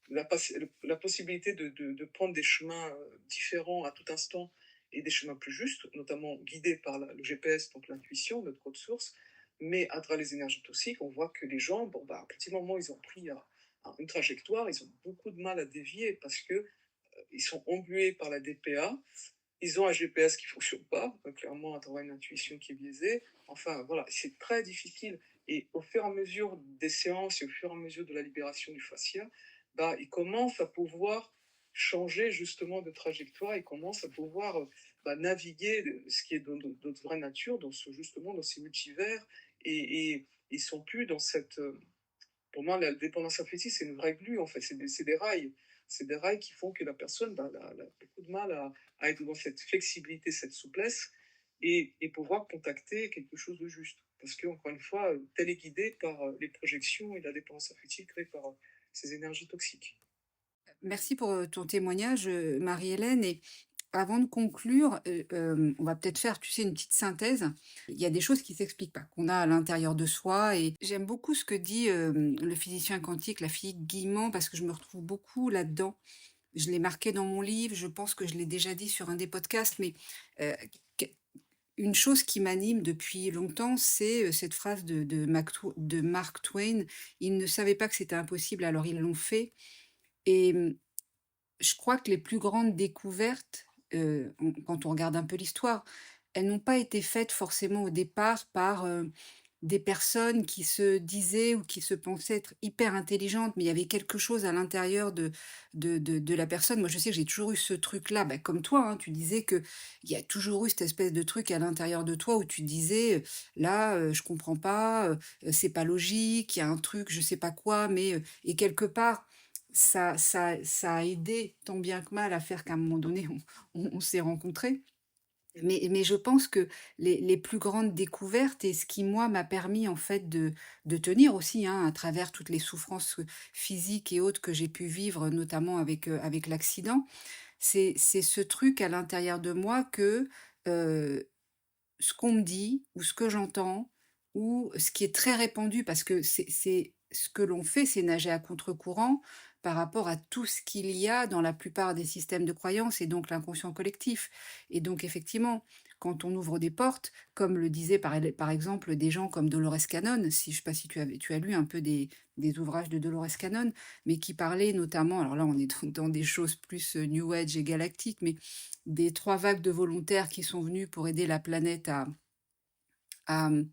la possibilité de prendre des chemins différents à tout instant et des chemins plus justes, notamment guidés par le GPS, donc l'intuition, notre code source. Mais à travers les énergies toxiques, on voit que les gens, bon, bah, à partir du moment où ils ont pris une trajectoire, ils ont beaucoup de mal à dévier parce que ils sont englués par la DPA, ils ont un GPS qui ne fonctionne pas, clairement à travers une intuition qui est biaisée. Enfin, voilà, c'est très difficile. Et au fur et à mesure des séances et au fur et à mesure de la libération du fascia, bah, ils commencent à pouvoir changer justement de trajectoire, ils commencent à pouvoir bah, naviguer ce qui est dans notre vraie nature, justement dans ces multivers, et ils sont plus dans cette, pour moi, la dépendance affective, c'est une vraie glue, en fait. C'est des rails. C'est des rails qui font que la personne bah, elle a beaucoup de mal à être dans cette flexibilité, cette souplesse, et pouvoir contacter quelque chose de juste. Parce que, encore une fois, tel est guidé par les projections et la dépendance affective créée par ces énergies toxiques. Merci pour, ton témoignage, Marie-Hélène, et avant de conclure, on va peut-être faire, tu sais, une petite synthèse. Il y a des choses qui s'expliquent pas, qu'on a à l'intérieur de soi, et j'aime beaucoup ce que dit, le physicien quantique, la physique Guillemot, parce que je me retrouve beaucoup là-dedans. Je l'ai marqué dans mon livre, je pense que je l'ai déjà dit sur un des podcasts, mais, heu, qu une chose qui m'anime depuis longtemps, c'est, cette phrase de Mark Twain: «Ils ne savaient pas que c'était impossible, alors ils l'ont fait», et je crois que les plus grandes découvertes, quand on regarde un peu l'histoire, elles n'ont pas été faites forcément au départ par, des personnes qui se disaient ou qui se pensaient être hyper intelligentes, mais il y avait quelque chose à l'intérieur de la personne. Moi, je sais que j'ai toujours eu ce truc-là, bah, comme toi, hein, tu disais qu'il y a toujours eu cette espèce de truc à l'intérieur de toi où tu disais: «Là, je comprends pas, c'est pas logique, il y a un truc, je sais pas quoi», mais et quelque part, ça a aidé tant bien que mal à faire qu'à un moment donné, on s'est rencontrés. Mais je pense que les plus grandes découvertes, et ce qui, moi, m'a permis, en fait, de tenir aussi, hein, à travers toutes les souffrances, physiques et autres que j'ai pu vivre, notamment avec l'accident, c'est ce truc à l'intérieur de moi que, heu, ce qu'on me dit ou ce que j'entends ou ce qui est très répandu, parce que c'est ce que l'on fait, c'est nager à contre-courant par rapport à tout ce qu'il y a dans la plupart des systèmes de croyances et donc l'inconscient collectif. Et donc effectivement, quand on ouvre des portes, comme le disaient par exemple des gens comme Dolores Cannon, si je sais pas si tu as lu un peu des ouvrages de Dolores Cannon, mais qui parlaient notamment, alors là on est dans des choses plus New Age et galactiques, mais des 3 vagues de volontaires qui sont venus pour aider la planète à, mmh,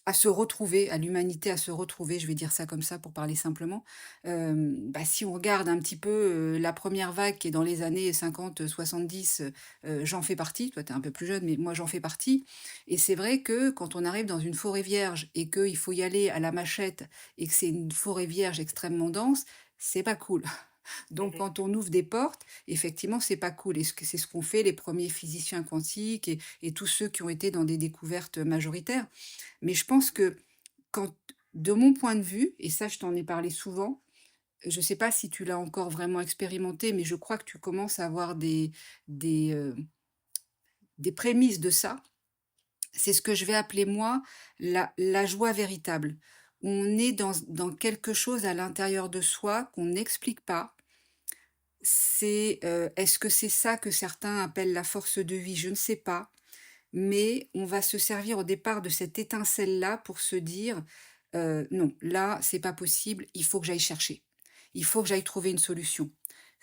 à se retrouver, à l'humanité à se retrouver, je vais dire ça comme ça pour parler simplement. Bah, si on regarde un petit peu, la première vague qui est dans les années 50-70, j'en fais partie. Toi, tu es un peu plus jeune, mais moi j'en fais partie, et c'est vrai que quand on arrive dans une forêt vierge et qu'il faut y aller à la machette et que c'est une forêt vierge extrêmement dense, c'est pas cool. Donc Mhm. quand on ouvre des portes, effectivement, c'est pas cool, et c'est ce qu'ont fait les premiers physiciens quantiques et tous ceux qui ont été dans des découvertes majoritaires. Mais je pense que quand de mon point de vue, et ça je t'en ai parlé souvent, je sais pas si tu l'as encore vraiment expérimenté, mais je crois que tu commences à avoir des, des prémices de ça. C'est ce que je vais appeler moi la joie véritable. On est dans quelque chose à l'intérieur de soi qu'on n'explique pas. C'est, est-ce que c'est ça que certains appellent la force de vie? Je ne sais pas, mais on va se servir au départ de cette étincelle-là pour se dire: «Non, là, c'est pas possible, il faut que j'aille chercher. Il faut que j'aille trouver une solution.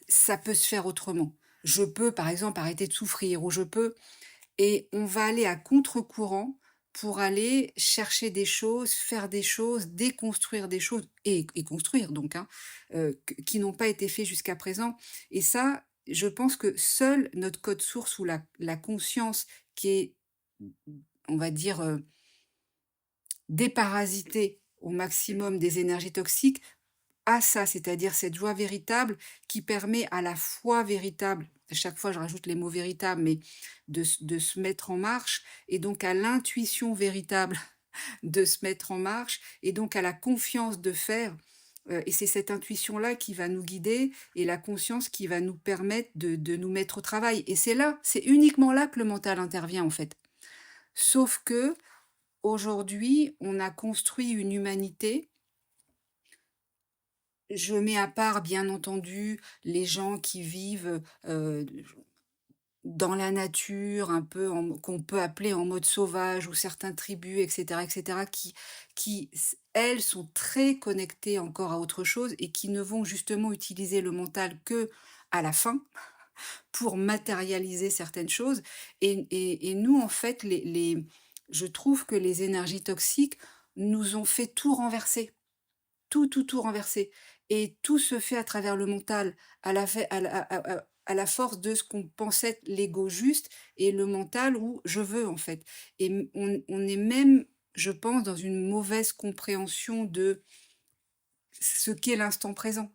Ça peut se faire autrement. Je peux, par exemple, arrêter de souffrir, ou je peux», et on va aller à contre-courant pour aller chercher des choses, faire des choses, déconstruire des choses et construire donc, hein, qui n'ont pas été faits jusqu'à présent. Et ça, je pense que seul notre code source ou la conscience qui est, on va dire, déparasitée au maximum des énergies toxiques, à ça, c'est-à-dire cette joie véritable qui permet à la foi véritable, à chaque fois je rajoute les mots véritables, mais de se mettre en marche et donc à l'intuition véritable de se mettre en marche et donc à la confiance de faire, et c'est cette intuition-là qui va nous guider et la conscience qui va nous permettre de nous mettre au travail et c'est uniquement là que le mental intervient, en fait. Sauf que aujourd'hui, on a construit une humanité. Je mets à part, bien entendu, les gens qui vivent, dans la nature, un peu qu'on peut appeler en mode sauvage ou certaines tribus et cetera, qui elles, sont très connectées encore à autre chose et qui ne vont justement utiliser le mental que à la fin pour matérialiser certaines choses et nous, en fait, je trouve que les énergies toxiques nous ont fait tout renverser. Tout renverser et tout se fait à travers le mental, à la force de ce qu'on pensait être l'ego juste et le mental où je veux, en fait et on est même, je pense, dans une mauvaise compréhension de ce qu'est l'instant présent.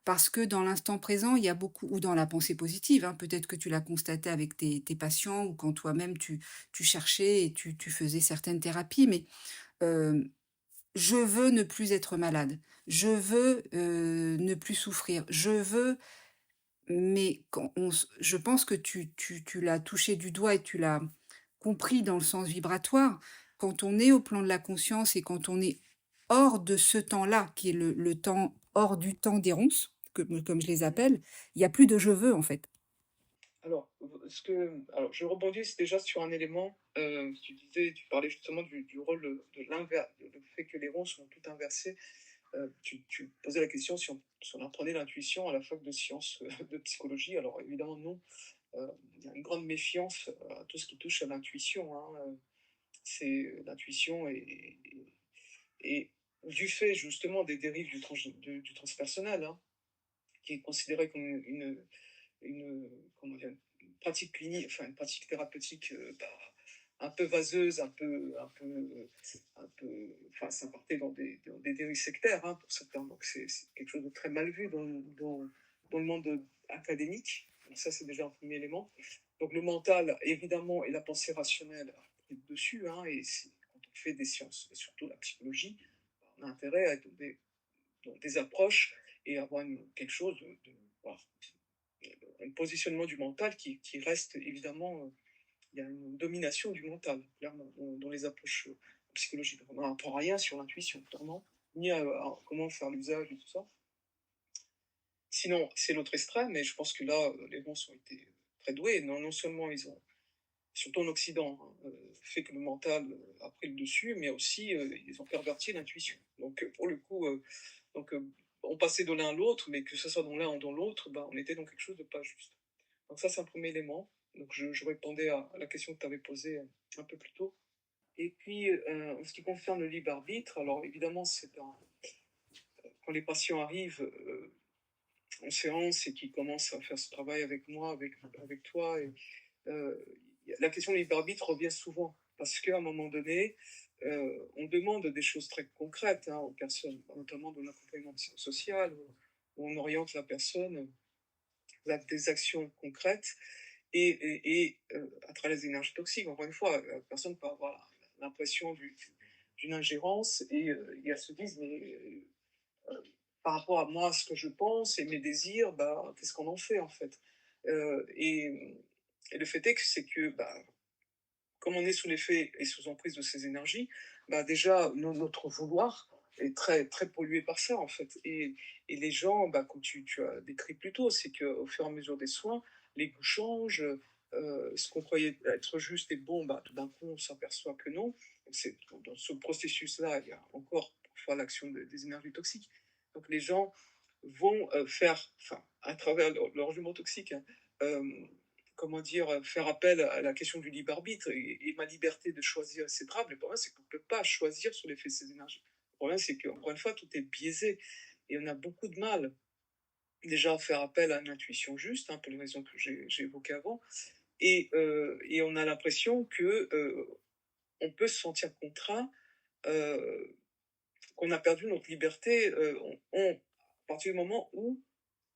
Parce que dans l'instant présent, il y a beaucoup ou dans la pensée positive, hein, peut-être que tu l'as constaté avec tes patients ou quand toi-même tu cherchais et tu faisais certaines thérapies, mais, hem je veux ne plus être malade. Je veux, ne plus souffrir. Je veux mais quand on s je pense que tu l'as touché du doigt et tu l'as compris dans le sens vibratoire. Quand on est au plan de la conscience et quand on est hors de ce temps-là, qui est le temps hors du temps des ronces, comme je les Mmh. appelle, il y a plus de «je veux» en fait. Alors, je rebondis déjà sur un élément, tu parlais justement du rôle le fait que les rôles sont tout inversés. Tu posais la question si on apprenait l'intuition à la fac de sciences, de psychologie. Alors évidemment non, il y a une grande méfiance, à tout ce qui touche à l'intuition, hein, c'est l'intuition et du fait justement des dérives du transpersonnel, hein, qui est considéré comme comment dire? Une pratique clinique, enfin une pratique thérapeutique, un peu vaseuse, enfin ça partait dans des dérives sectaires, hein, pour certains, donc c'est quelque chose de très mal vu dans le monde, académique. Donc ça, c'est déjà un premier élément. Donc le mental, évidemment, et la pensée rationnelle a pris le dessus, hein, et quand on fait des sciences, et surtout la psychologie, on a intérêt à être dans des approches et avoir quelque chose voilà, un positionnement du mental qui reste évidemment, il y a une domination du mental, clairement, dans les approches psychologiques. On n'apprend rien sur l'intuition, clairement, ni à comment faire l'usage et tout ça. Sinon, c'est l'autre extrême, mais je pense que là, les bons ont été très doués. Non seulement ils ont, surtout en Occident, hein, fait que le mental a pris le dessus, mais aussi ils ont perverti l'intuition. Donc, pour le coup, donc, on passait de l'un à l'autre, mais que ce soit dans l'un ou dans l'autre, bah, on était dans quelque chose de pas juste. Donc ça, c'est un premier élément. Donc je répondais à la question que tu avais posée un peu plus tôt. Et puis, en ce qui concerne le libre arbitre, alors évidemment, quand les patients arrivent en séance et qu'ils commencent à faire ce travail avec moi, avec toi, euh, la question du libre arbitre revient souvent. Parce qu'à un moment donné, on demande des choses très concrètes, hein, aux personnes, notamment de l'accompagnement social, où on oriente la personne vers des actions concrètes à travers les énergies toxiques. Encore une fois, la personne peut avoir l'impression d'une ingérence et elles se disent, mais par rapport à moi, ce que je pense et mes désirs, bah, qu'est-ce qu'on en fait en fait? Et le fait est que c'est que, bah, comme on est sous l'effet et sous emprise de ces énergies, bah déjà, notre vouloir est très, très pollué par ça, en fait. Et les gens, bah, comme tu as décrit plus tôt, c'est qu'au fur et à mesure des soins, les goûts changent, ce qu'on croyait être juste et bon, bah, tout d'un coup, on s'aperçoit que non. Donc, dans ce processus-là, il y a encore parfois l'action des énergies toxiques. Donc les gens vont faire, enfin, à travers leur jugement toxique, hein, euh, comment dire, faire appel à la question du libre arbitre et ma liberté de choisir, etc. Mais le problème, c'est qu'on ne peut pas choisir sur l'effet de ces énergies. Le problème, c'est qu'encore une fois, tout est biaisé et on a beaucoup de mal déjà à faire appel à une intuition juste, hein, pour les raisons que j'ai évoquées avant, et on a l'impression que on peut se sentir contraint, qu'on a perdu notre liberté, à partir du moment où,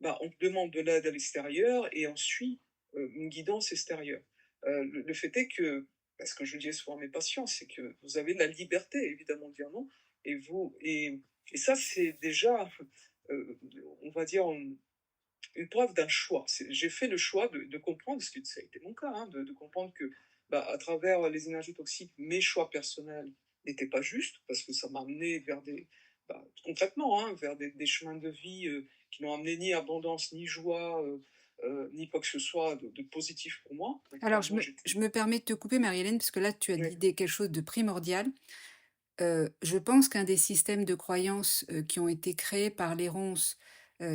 bah, on demande de l'aide à l'extérieur et on suit, une guidance extérieure. Le fait est que, bah, ce que je dis souvent à mes patients, c'est que vous avez la liberté évidemment de dire non et vous et ça c'est déjà, heu, on va dire, une preuve d'un choix. J'ai fait le choix de comprendre, ce que ça a été mon cas, hein, de comprendre que, bah, à travers les énergies toxiques, mes choix personnels n'étaient pas justes, parce que ça m'a amené vers des, bah, concrètement, hein, vers des chemins de vie qui n'ont amené ni abondance, ni joie, ni quoi que ce soit de positif pour moi. Donc Alors clairement, j'étais... je me permets de te couper Marie-Hélène, parce que là tu as Oui, dit quelque chose de primordial. Je pense qu'un des systèmes de croyances, qui ont été créés par les ronces,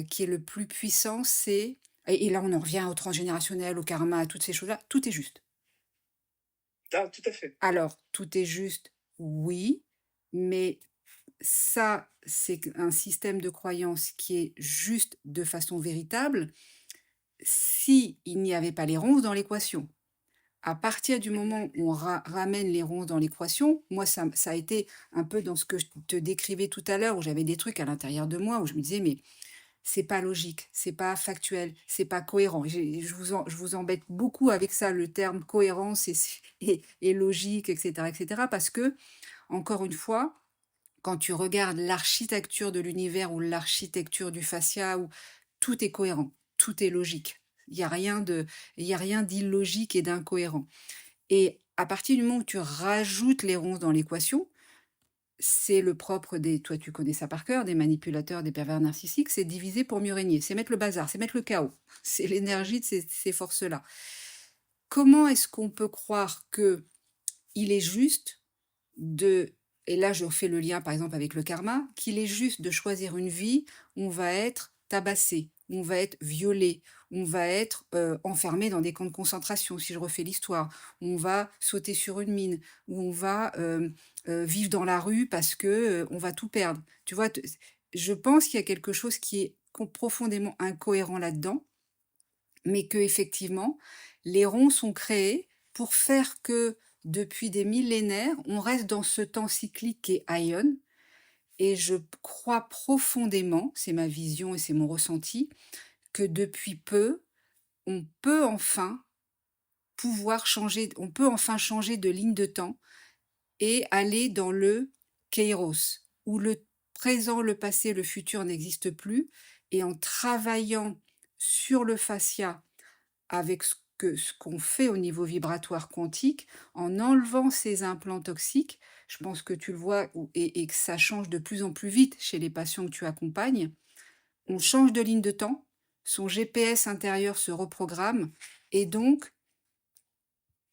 qui est le plus puissant, c'est et là on en revient au transgénérationnel, au karma, à toutes ces choses-là, tout est juste. ah, tout à fait. Alors, tout est juste, oui, mais ça, un système de croyance qui est juste de façon véritable, si il n'y avait pas les ronces dans l'équation. À partir du Mhm, moment où on ramène les ronces dans l'équation, moi, ça a été un peu dans ce que je te décrivais tout à l'heure, où j'avais des trucs à l'intérieur de moi, où je me disais, mais c'est pas logique, c'est pas factuel, c'est pas cohérent. Je vous embête beaucoup avec ça, le terme cohérence et logique, etc., parce que, encore une fois, quand tu regardes l'architecture de l'univers ou l'architecture du fascia, où tout est cohérent, tout est logique. Il y a rien d'illogique et d'incohérent. Et à partir du moment où tu rajoutes les ronces dans l'équation, c'est le propre des, toi tu connais ça par cœur, des manipulateurs, des pervers narcissiques, c'est diviser pour mieux régner, c'est mettre le bazar, c'est mettre le chaos. C'est mhm, l'énergie de ces forces-là. Comment est-ce qu'on peut croire que il est juste de, et là je fais le lien par exemple avec le karma, qu'il est juste de choisir une vie où on va être tabassé, où on va être violé, où on va être enfermé dans des camps de concentration, si je refais l'histoire, où on va sauter sur une mine, où on va vivre dans la rue parce que on va tout perdre. Tu vois, je pense qu'il y a quelque chose qui est profondément incohérent là-dedans, mais que effectivement, les ronds sont créés pour faire que depuis des millénaires, on reste dans ce temps cyclique qui est Aion. Et je crois profondément, c'est ma vision et c'est mon ressenti, que depuis peu, on peut enfin on peut enfin changer de ligne de temps et aller dans le Kairos, où le présent, le passé, le futur n'existent plus. Et en travaillant sur le fascia avec ce qu'on fait au niveau vibratoire quantique, en enlevant ces implants toxiques, je pense que tu le vois et que ça change de plus en plus vite chez les patients que tu accompagnes, on mhm, change de ligne de temps, son GPS intérieur se reprogramme, et donc,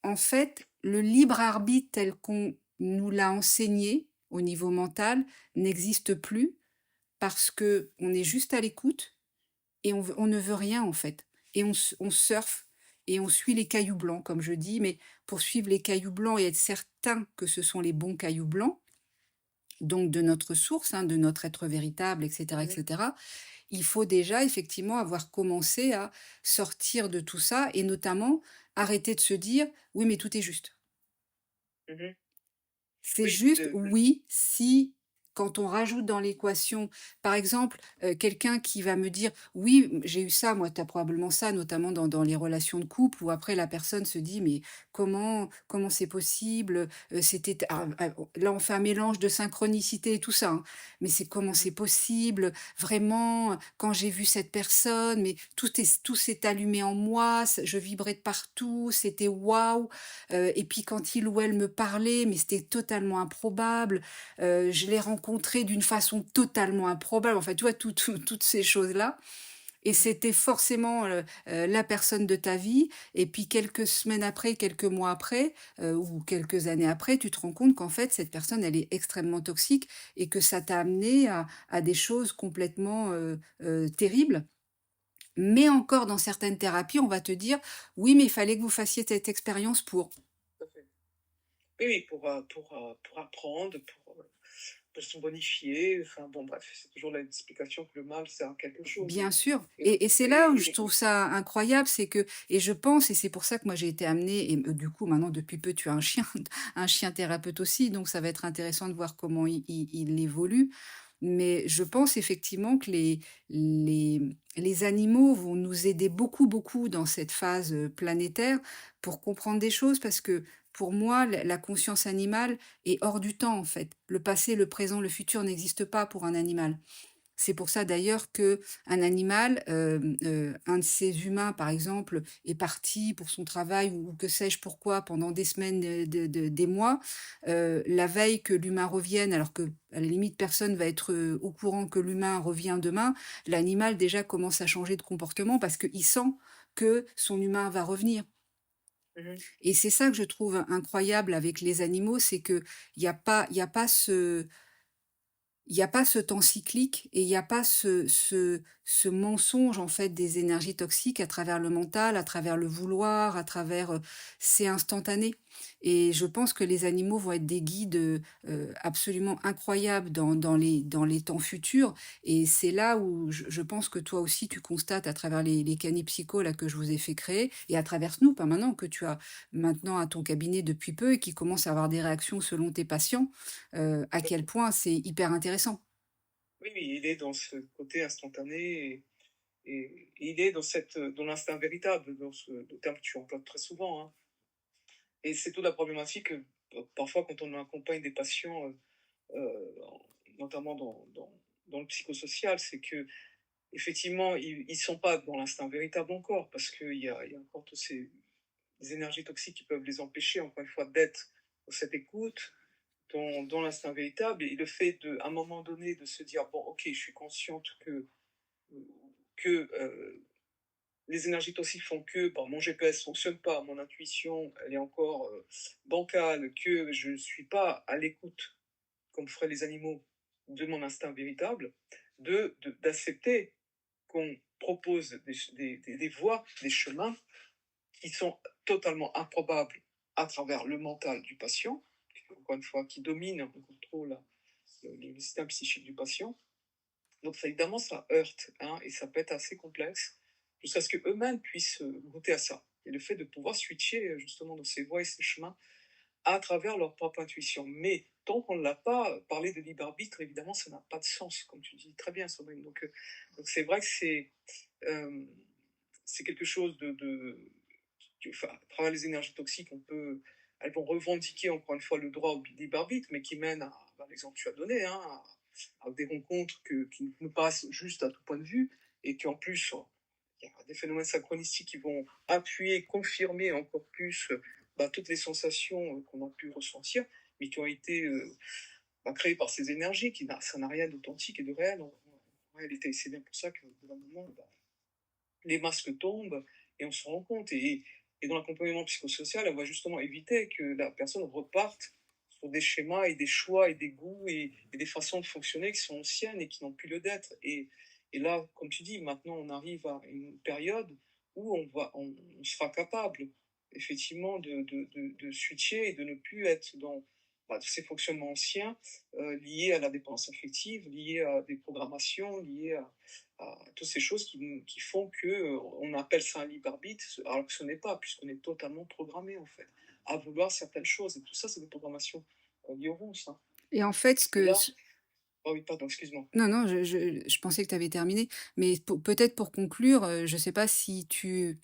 en fait, le libre arbitre tel qu'on nous l'a enseigné au niveau mental n'existe plus parce que on est juste à l'écoute et on ne veut rien en fait. Et on surfe et on suit les cailloux blancs, comme je dis, mais pour suivre les cailloux blancs et être certain que ce sont les bons cailloux blancs, donc de notre source, hein, de notre être véritable, mhm, etc., il faut déjà effectivement avoir commencé à sortir de tout ça et notamment arrêter de se dire oui mais tout est juste. mhm. C'est Oui, juste, oui, si quand on rajoute dans l'équation, par exemple, quelqu'un qui va me dire: «Oui, j'ai eu ça, moi, tu as probablement ça», notamment dans les relations de couple où après la personne se dit: «Mais comment c'est possible? C'était» là, on fait un mélange de synchronicité et tout ça, hein, mais c'est comment mhm, c'est possible? Vraiment, quand j'ai vu cette personne, mais tout s'est allumé en moi, je vibrais de partout, c'était waouh! Et puis quand il ou elle me parlait, mais c'était totalement improbable. Je l'ai rencontré d'une façon totalement improbable. Enfin, tu vois, toutes ces choses-là. Et mhm. c'était forcément la personne de ta vie. Et puis quelques semaines après, quelques mois après, ou quelques années après, tu te rends compte qu'en fait, cette personne, elle est extrêmement toxique et que ça t'a amené à des choses complètement terribles. Mais encore dans certaines thérapies, on va te dire, oui, mais il fallait que vous fassiez cette expérience pour. Tout à fait. Oui, oui, pour apprendre, pour se bonifier, enfin bon, bref, c'est toujours l'explication que le mal sert à quelque chose. Bien sûr, Et, et c'est là où je et- trouve ça incroyable, c'est que, et je pense, et c'est pour ça que moi j'ai été amenée, et du coup maintenant depuis peu tu as un chien, un chien thérapeute aussi, donc ça va être intéressant de voir comment il évolue. Mais je pense effectivement que les animaux vont nous aider beaucoup, beaucoup dans cette phase, planétaire pour comprendre des choses parce que pour moi, la conscience animale est hors du temps, en fait. Le passé, le présent, le futur n'existe pas pour un animal. C'est pour ça d'ailleurs que un animal, un de ces humains par exemple, est parti pour son travail ou que sais-je pourquoi pendant des semaines, des mois, la veille que l'humain revienne alors que à la limite personne va être, au courant que l'humain revient demain, l'animal déjà commence à changer de comportement parce qu'il sent que son humain va revenir Mmh. et c'est ça que je trouve incroyable avec les animaux, c'est qu'il y a pas ce temps cyclique et il y a pas ce mensonge, en fait, des énergies toxiques à travers le mental, à travers le vouloir, à travers, c'est instantané et je pense que les animaux vont être des guides, absolument incroyables dans les temps futurs et c'est là où je pense que toi aussi tu constates à travers les canipsychos là que je vous ai fait créer et à travers Snoop, hein, maintenant que tu as maintenant à ton cabinet depuis peu et qui commence à avoir des réactions selon tes patients, à quel point c'est hyper intéressant. Oui, oui, il est dans ce côté instantané et il est dans dans l'instinct véritable, dans le terme que tu emploies très souvent, hein. Et c'est toute la problématique, parfois quand on accompagne des patients, notamment dans le psychosocial, c'est que effectivement ils sont pas dans l'instinct véritable encore, parce qu'il y a encore toutes ces énergies toxiques qui peuvent les empêcher, encore une fois, d'être dans cette écoute, dans l'instinct véritable. Et le fait, à un moment donné, de se dire, bon, ok, je suis consciente que les énergies toxiques font que bah, mon GPS ne fonctionne pas, mon intuition, elle est encore bancale, que je ne suis pas à l'écoute, comme feraient les animaux, de mon instinct véritable, d'accepter qu'on propose des voies, des chemins qui sont totalement improbables à travers le mental du patient, encore une fois, qui domine, on contrôle le système psychique du patient. Donc ça, évidemment, ça heurte, hein, et ça peut être assez complexe, jusqu'à ce qu'eux-mêmes puissent goûter à ça. Et le fait de pouvoir switcher justement dans ces voies et ces chemins à travers leur propre intuition. Mais tant qu'on ne l'a pas, parler de libre arbitre, évidemment, ça n'a pas de sens, comme tu dis très bien, Sandrine. Donc c'est vrai que euh, c'est quelque chose enfin, à travers les énergies toxiques, elles vont revendiquer encore une fois le droit au libre arbitre, mais qui mène à l'exemple que tu as donné, hein, à des rencontres qui nous paraissent justes à tout point de vue, et qu'en plus, il y a des phénomènes synchronistiques qui vont appuyer, confirmer encore plus bah, toutes les sensations qu'on a pu ressentir, mais qui ont été bah, créées par ces énergies, ça n'a rien d'authentique et de réel en réalité. C'est bien pour ça que, de un moment, bah, les masques tombent et on se rend compte. Et dans l'accompagnement psychosocial, on va justement éviter que la personne reparte sur des schémas et des choix et des goûts et des façons de fonctionner qui sont anciennes et qui n'ont plus lieu d'être. Et là, comme tu dis, maintenant on arrive à une période où on sera capable effectivement de switcher et de ne plus être dans bah, ces fonctionnements anciens liés à la dépendance affective, liés à des programmations, liés à toutes ces choses qui font que on appelle ça un libre arbitre, alors que ce n'est pas, puisqu'on est totalement programmé en fait à vouloir certaines choses. Et tout ça, c'est des programmations liées au rouge. Hein. Et en fait, Et là, oh oui, pardon, excuse-moi. non, non, je pensais que tu avais terminé, mais peut-être pour conclure, je ne sais pas si tu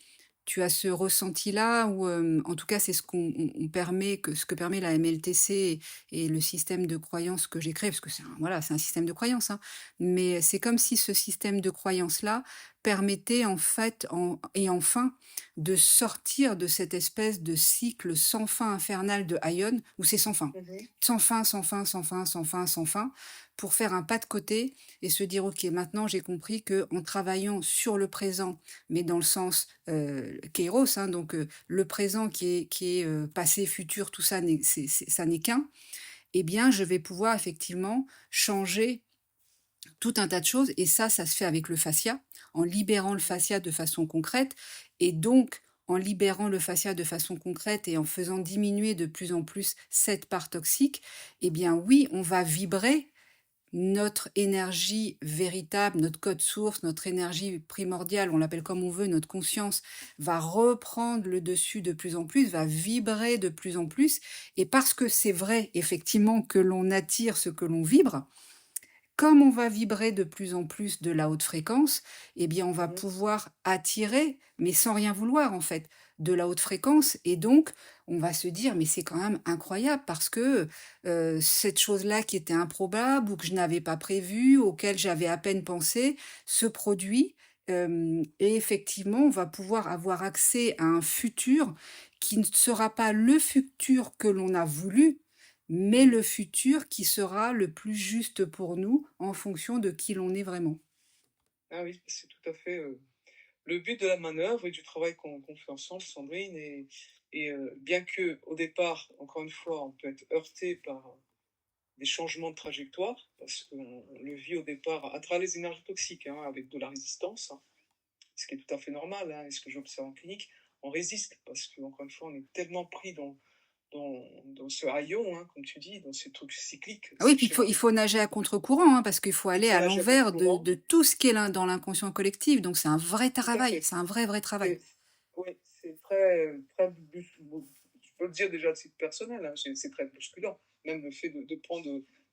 as ce ressenti-là ou en tout cas, c'est ce qu'on permet ce que permet la MLTC et le système de croyance que j'ai créé, parce que c'est un système de croyance, hein. Mais c'est comme si ce système de croyance-là permettait en fait enfin de sortir de cette espèce de cycle sans fin infernal de Aion, où c'est sans fin. Mhm. Sans fin, sans fin, sans fin, sans fin, sans fin, pour faire un pas de côté et se dire: «OK, maintenant j'ai compris que en travaillant sur le présent, mais dans le sens, kairos, hein, donc le présent qui est passé, futur, tout ça ça n'est qu'un, eh bien, je vais pouvoir effectivement changer tout un tas de choses et ça se fait avec le fascia, en libérant le fascia de façon concrète et donc en libérant le fascia de façon concrète et en faisant diminuer de plus en plus cette part toxique, eh bien oui, on va vibrer notre énergie véritable, notre code source, notre énergie primordiale, on l'appelle comme on veut, notre conscience va reprendre le dessus de plus en plus, va vibrer de plus en plus. Et parce que c'est vrai, effectivement, que l'on attire ce que l'on vibre, comme on va vibrer de plus en plus de la haute fréquence, eh bien, on va Mmh. pouvoir attirer, mais sans rien vouloir en fait, de la haute fréquence et donc on va se dire: «Mais c'est quand même incroyable parce que, cette chose-là qui était improbable ou que je n'avais pas prévue, auquel j'avais à peine pensé, se produit». Et effectivement, on va pouvoir avoir accès à un futur qui ne sera pas le futur que l'on a voulu, mais Mmh. le futur qui sera le plus juste pour nous en fonction de qui l'on est vraiment. Ah oui, c'est tout à fait, le but de la manœuvre et du travail qu'on fait ensemble, Sandrine. Bien que au départ, encore une fois, on peut être heurté par des changements de trajectoire, parce qu'on le vit au départ à travers les énergies toxiques, hein, avec de la résistance, hein, ce qui est tout à fait normal, hein, et ce que j'observe en clinique. On résiste parce qu'encore une fois, on est tellement pris dans ce haillon, hein, comme tu dis, dans ces trucs cycliques, Ah oui, ces puis schémas. il faut nager à contre-courant, hein, parce qu'il faut Il aller faut à nager à l'envers contre-courant. de tout ce qui est dans l'inconscient collectif, donc c'est un vrai Tout à travail, fait. c'est un vrai, vrai travail. C'est Oui, c'est très, très je peux le dire déjà de titre personnel, hein, c'est très bousculant. Même le fait de prendre,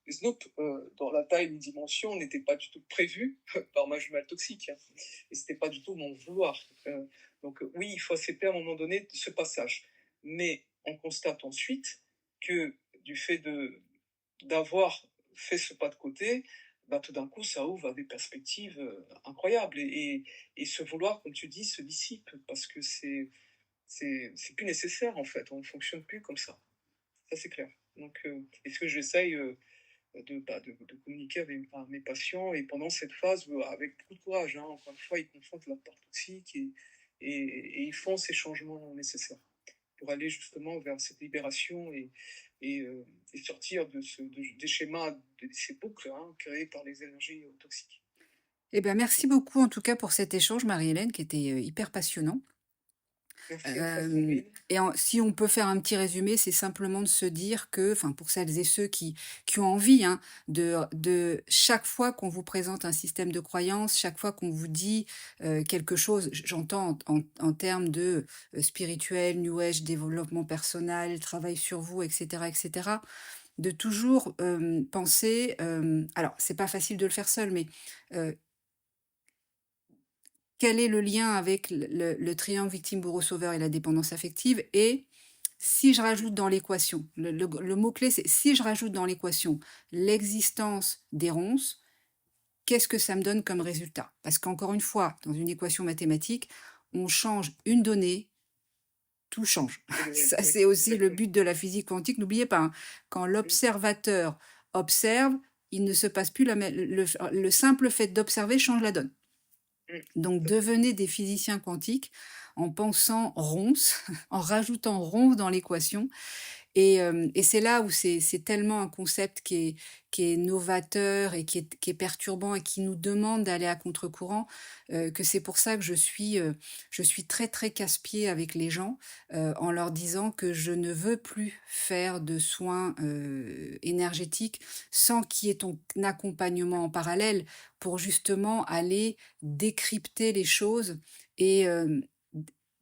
des snoops, dans la taille, une dimension n'était pas du tout prévu par ma jumelle toxique, hein, et c'était pas du tout mon vouloir. Oui, il faut accepter à un moment donné ce passage. Mais on constate ensuite que du fait d'avoir fait ce pas de côté, bah, tout d'un coup, ça ouvre à des perspectives, incroyables, et ce vouloir, comme tu dis, se dissipe parce que c'est plus nécessaire, en fait. On ne fonctionne plus comme ça. Ça, c'est clair. Et ce que j'essaye, de communiquer avec à mes patients, et pendant cette phase, avec beaucoup de courage, hein. Encore une fois, ils confrontent leur part toxique, et ils font ces changements nécessaires pour aller justement vers cette libération, et, euh, et sortir des schémas, de ces boucles, hein, créées par les énergies, toxiques. Eh ben, merci beaucoup en tout cas pour cet échange, Marie-Hélène, qui était, hyper passionnant. Merci à toi, Sandrine. Et si on peut faire un petit résumé, c'est simplement de se dire que, enfin, pour celles et ceux qui ont envie, hein, de chaque fois qu'on vous présente un système de croyance, chaque fois qu'on vous dit quelque chose, j'entends en termes de spirituel, New Age, développement personnel, travail sur vous, etc., de toujours penser, alors c'est pas facile de le faire seul, mais euh, quel est le lien avec le triangle victime bourreau sauveur et la dépendance affective? Et si je rajoute dans l'équation, le mot-clé, c'est si je rajoute dans l'équation l'existence des ronces, qu'est-ce que ça me donne comme résultat? Parce qu'encore une fois, dans une équation mathématique, on change une donnée, tout change. Ça, Oui, c'est aussi le exactement. but de la physique quantique. N'oubliez pas, hein, quand Mm, l'observateur observe, il ne se passe plus le simple fait d'observer change la donne. Donc tout à fait. devenez des physiciens quantiques en pensant ronces, en rajoutant ronces dans l'équation et c'est là où c'est tellement un concept qui est novateur et qui est perturbant et qui nous demande d'aller à contre-courant, que c'est pour ça que je suis très, très casse-pied avec les gens, en leur disant que je ne veux plus faire de soins, énergétiques sans qu'il y ait ton accompagnement en parallèle pour justement aller décrypter les choses et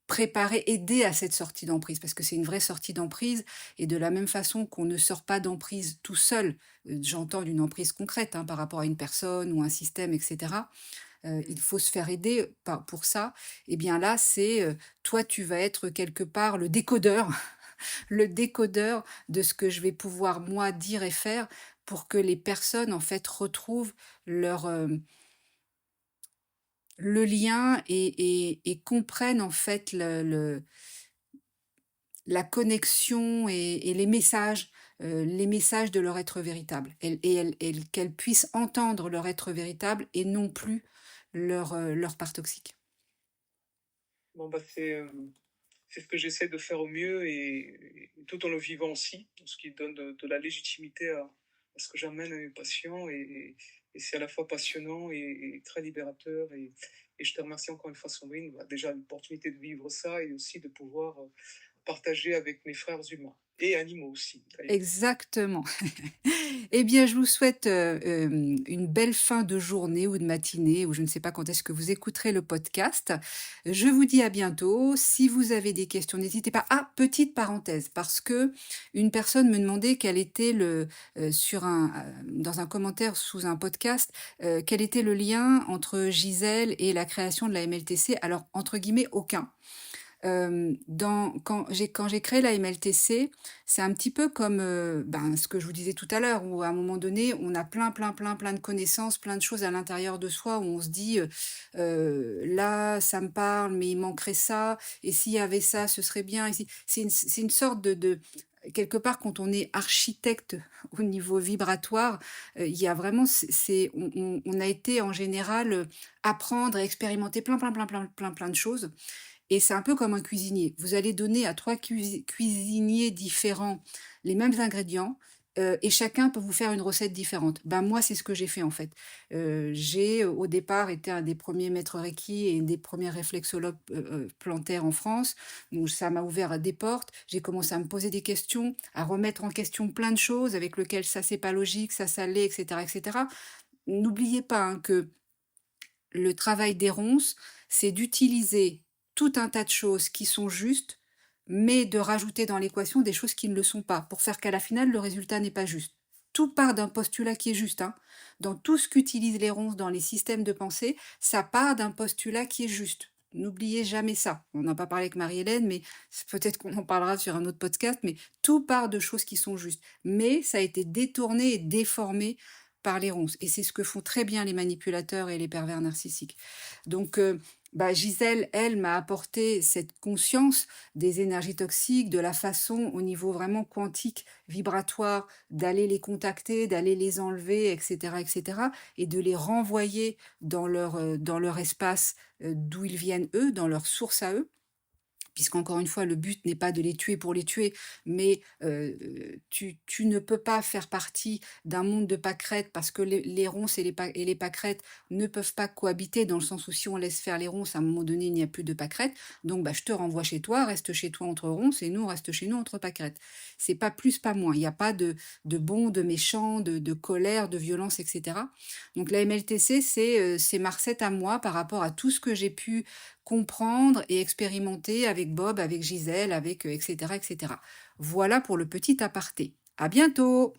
préparer, aider à cette sortie d'emprise, parce que c'est une vraie sortie d'emprise, et de la même façon qu'on ne sort pas d'emprise tout seul, j'entends d'une emprise concrète hein, par rapport à une personne ou un système, etc. Mm. Il faut se faire aider pour ça. Et bien là, c'est toi, tu vas être quelque part le décodeur, le décodeur de ce que je vais pouvoir moi dire et faire pour que les personnes en fait retrouvent leur le lien et comprennent en fait la connexion et les messages de leur être véritable. Qu'elles puissent entendre leur être véritable et non plus leur part toxique. Bon, bah, c'est ce que j'essaie de faire au mieux, et tout en le vivant aussi, ce qui donne de la légitimité à ce que j'amène à mes patients, et c'est à la fois passionnant et très libérateur, et je te remercie encore une fois, Sandrine, bah, déjà l'opportunité de vivre ça, et aussi de pouvoir, partager avec mes frères humains et animaux aussi, d'ailleurs. Exactement. Eh bien, je vous souhaite, une belle fin de journée ou de matinée ou je ne sais pas quand est-ce que vous écouterez le podcast. Je vous dis à bientôt. Si vous avez des questions, n'hésitez pas. Ah, petite parenthèse, parce que une personne me demandait quel était dans un commentaire sous un podcast, quel était le lien entre Gisèle et la création de la MLTC. Alors, entre guillemets, aucun. Quand j'ai créé la MLTC, c'est un petit peu comme, ce que je vous disais tout à l'heure, où à un moment donné, on a plein de connaissances, plein de choses à l'intérieur de soi, où on se dit, «Là, ça me parle, mais il manquerait ça, et s'il y avait ça, ce serait bien, et si» c'est une sorte de quelque part, quand on est architecte au niveau vibratoire, il y a vraiment on a été en général, apprendre et expérimenter plein de choses, et c'est un peu comme un cuisinier. Vous allez donner à 3 cuisiniers différents les mêmes ingrédients, et chacun peut vous faire une recette différente. Ben, moi, c'est ce que j'ai fait, en fait. J'ai, au départ, été un des premiers maîtres reiki et une des premières réflexologues, plantaires en France. Donc ça m'a ouvert des portes. J'ai commencé à me poser des questions, à remettre en question plein de choses avec lequel ça, c'est pas logique, ça l'est, et cetera, et cetera. N'oubliez pas, hein, que le travail des ronces, c'est d'utiliser tout un tas de choses qui sont justes, mais de rajouter dans l'équation des choses qui ne le sont pas, pour faire qu'à la finale, le résultat n'est pas juste. Tout part d'un postulat qui est juste, hein. Dans tout ce qu'utilisent les ronces dans les systèmes de pensée, ça part d'un postulat qui est juste. N'oubliez jamais ça. On n'a pas parlé avec Marie-Hélène, mais peut-être qu'on en parlera sur un autre podcast, mais tout part de choses qui sont justes. Mais ça a été détourné et déformé par les ronces. Et c'est ce que font très bien les manipulateurs et les pervers narcissiques. Donc, Gisèle, elle, m'a apporté cette conscience des énergies toxiques, de la façon au niveau vraiment quantique, vibratoire, d'aller les contacter, d'aller les enlever, etc., etc., et de les renvoyer dans leur espace, d'où ils viennent eux, dans leur source à eux. Puisqu'encore une fois, le but n'est pas de les tuer pour les tuer, mais tu ne peux pas faire partie d'un monde de pâquerettes, parce que les ronces et les pâquerettes ne peuvent pas cohabiter, dans le sens où si on laisse faire les ronces, à un moment donné, il n'y a plus de pâquerettes. Donc, je te renvoie chez toi, reste chez toi entre ronces, et nous, on reste chez nous entre pâquerettes. C'est pas plus, pas moins. Il n'y a pas de bon, de méchant, de colère, de violence, etc. Donc, la MLTC, c'est ma recette à moi par rapport à tout ce que j'ai pu comprendre et expérimenter avec Bob, avec Gisèle, avec etc., etc. Voilà pour le petit aparté. À bientôt!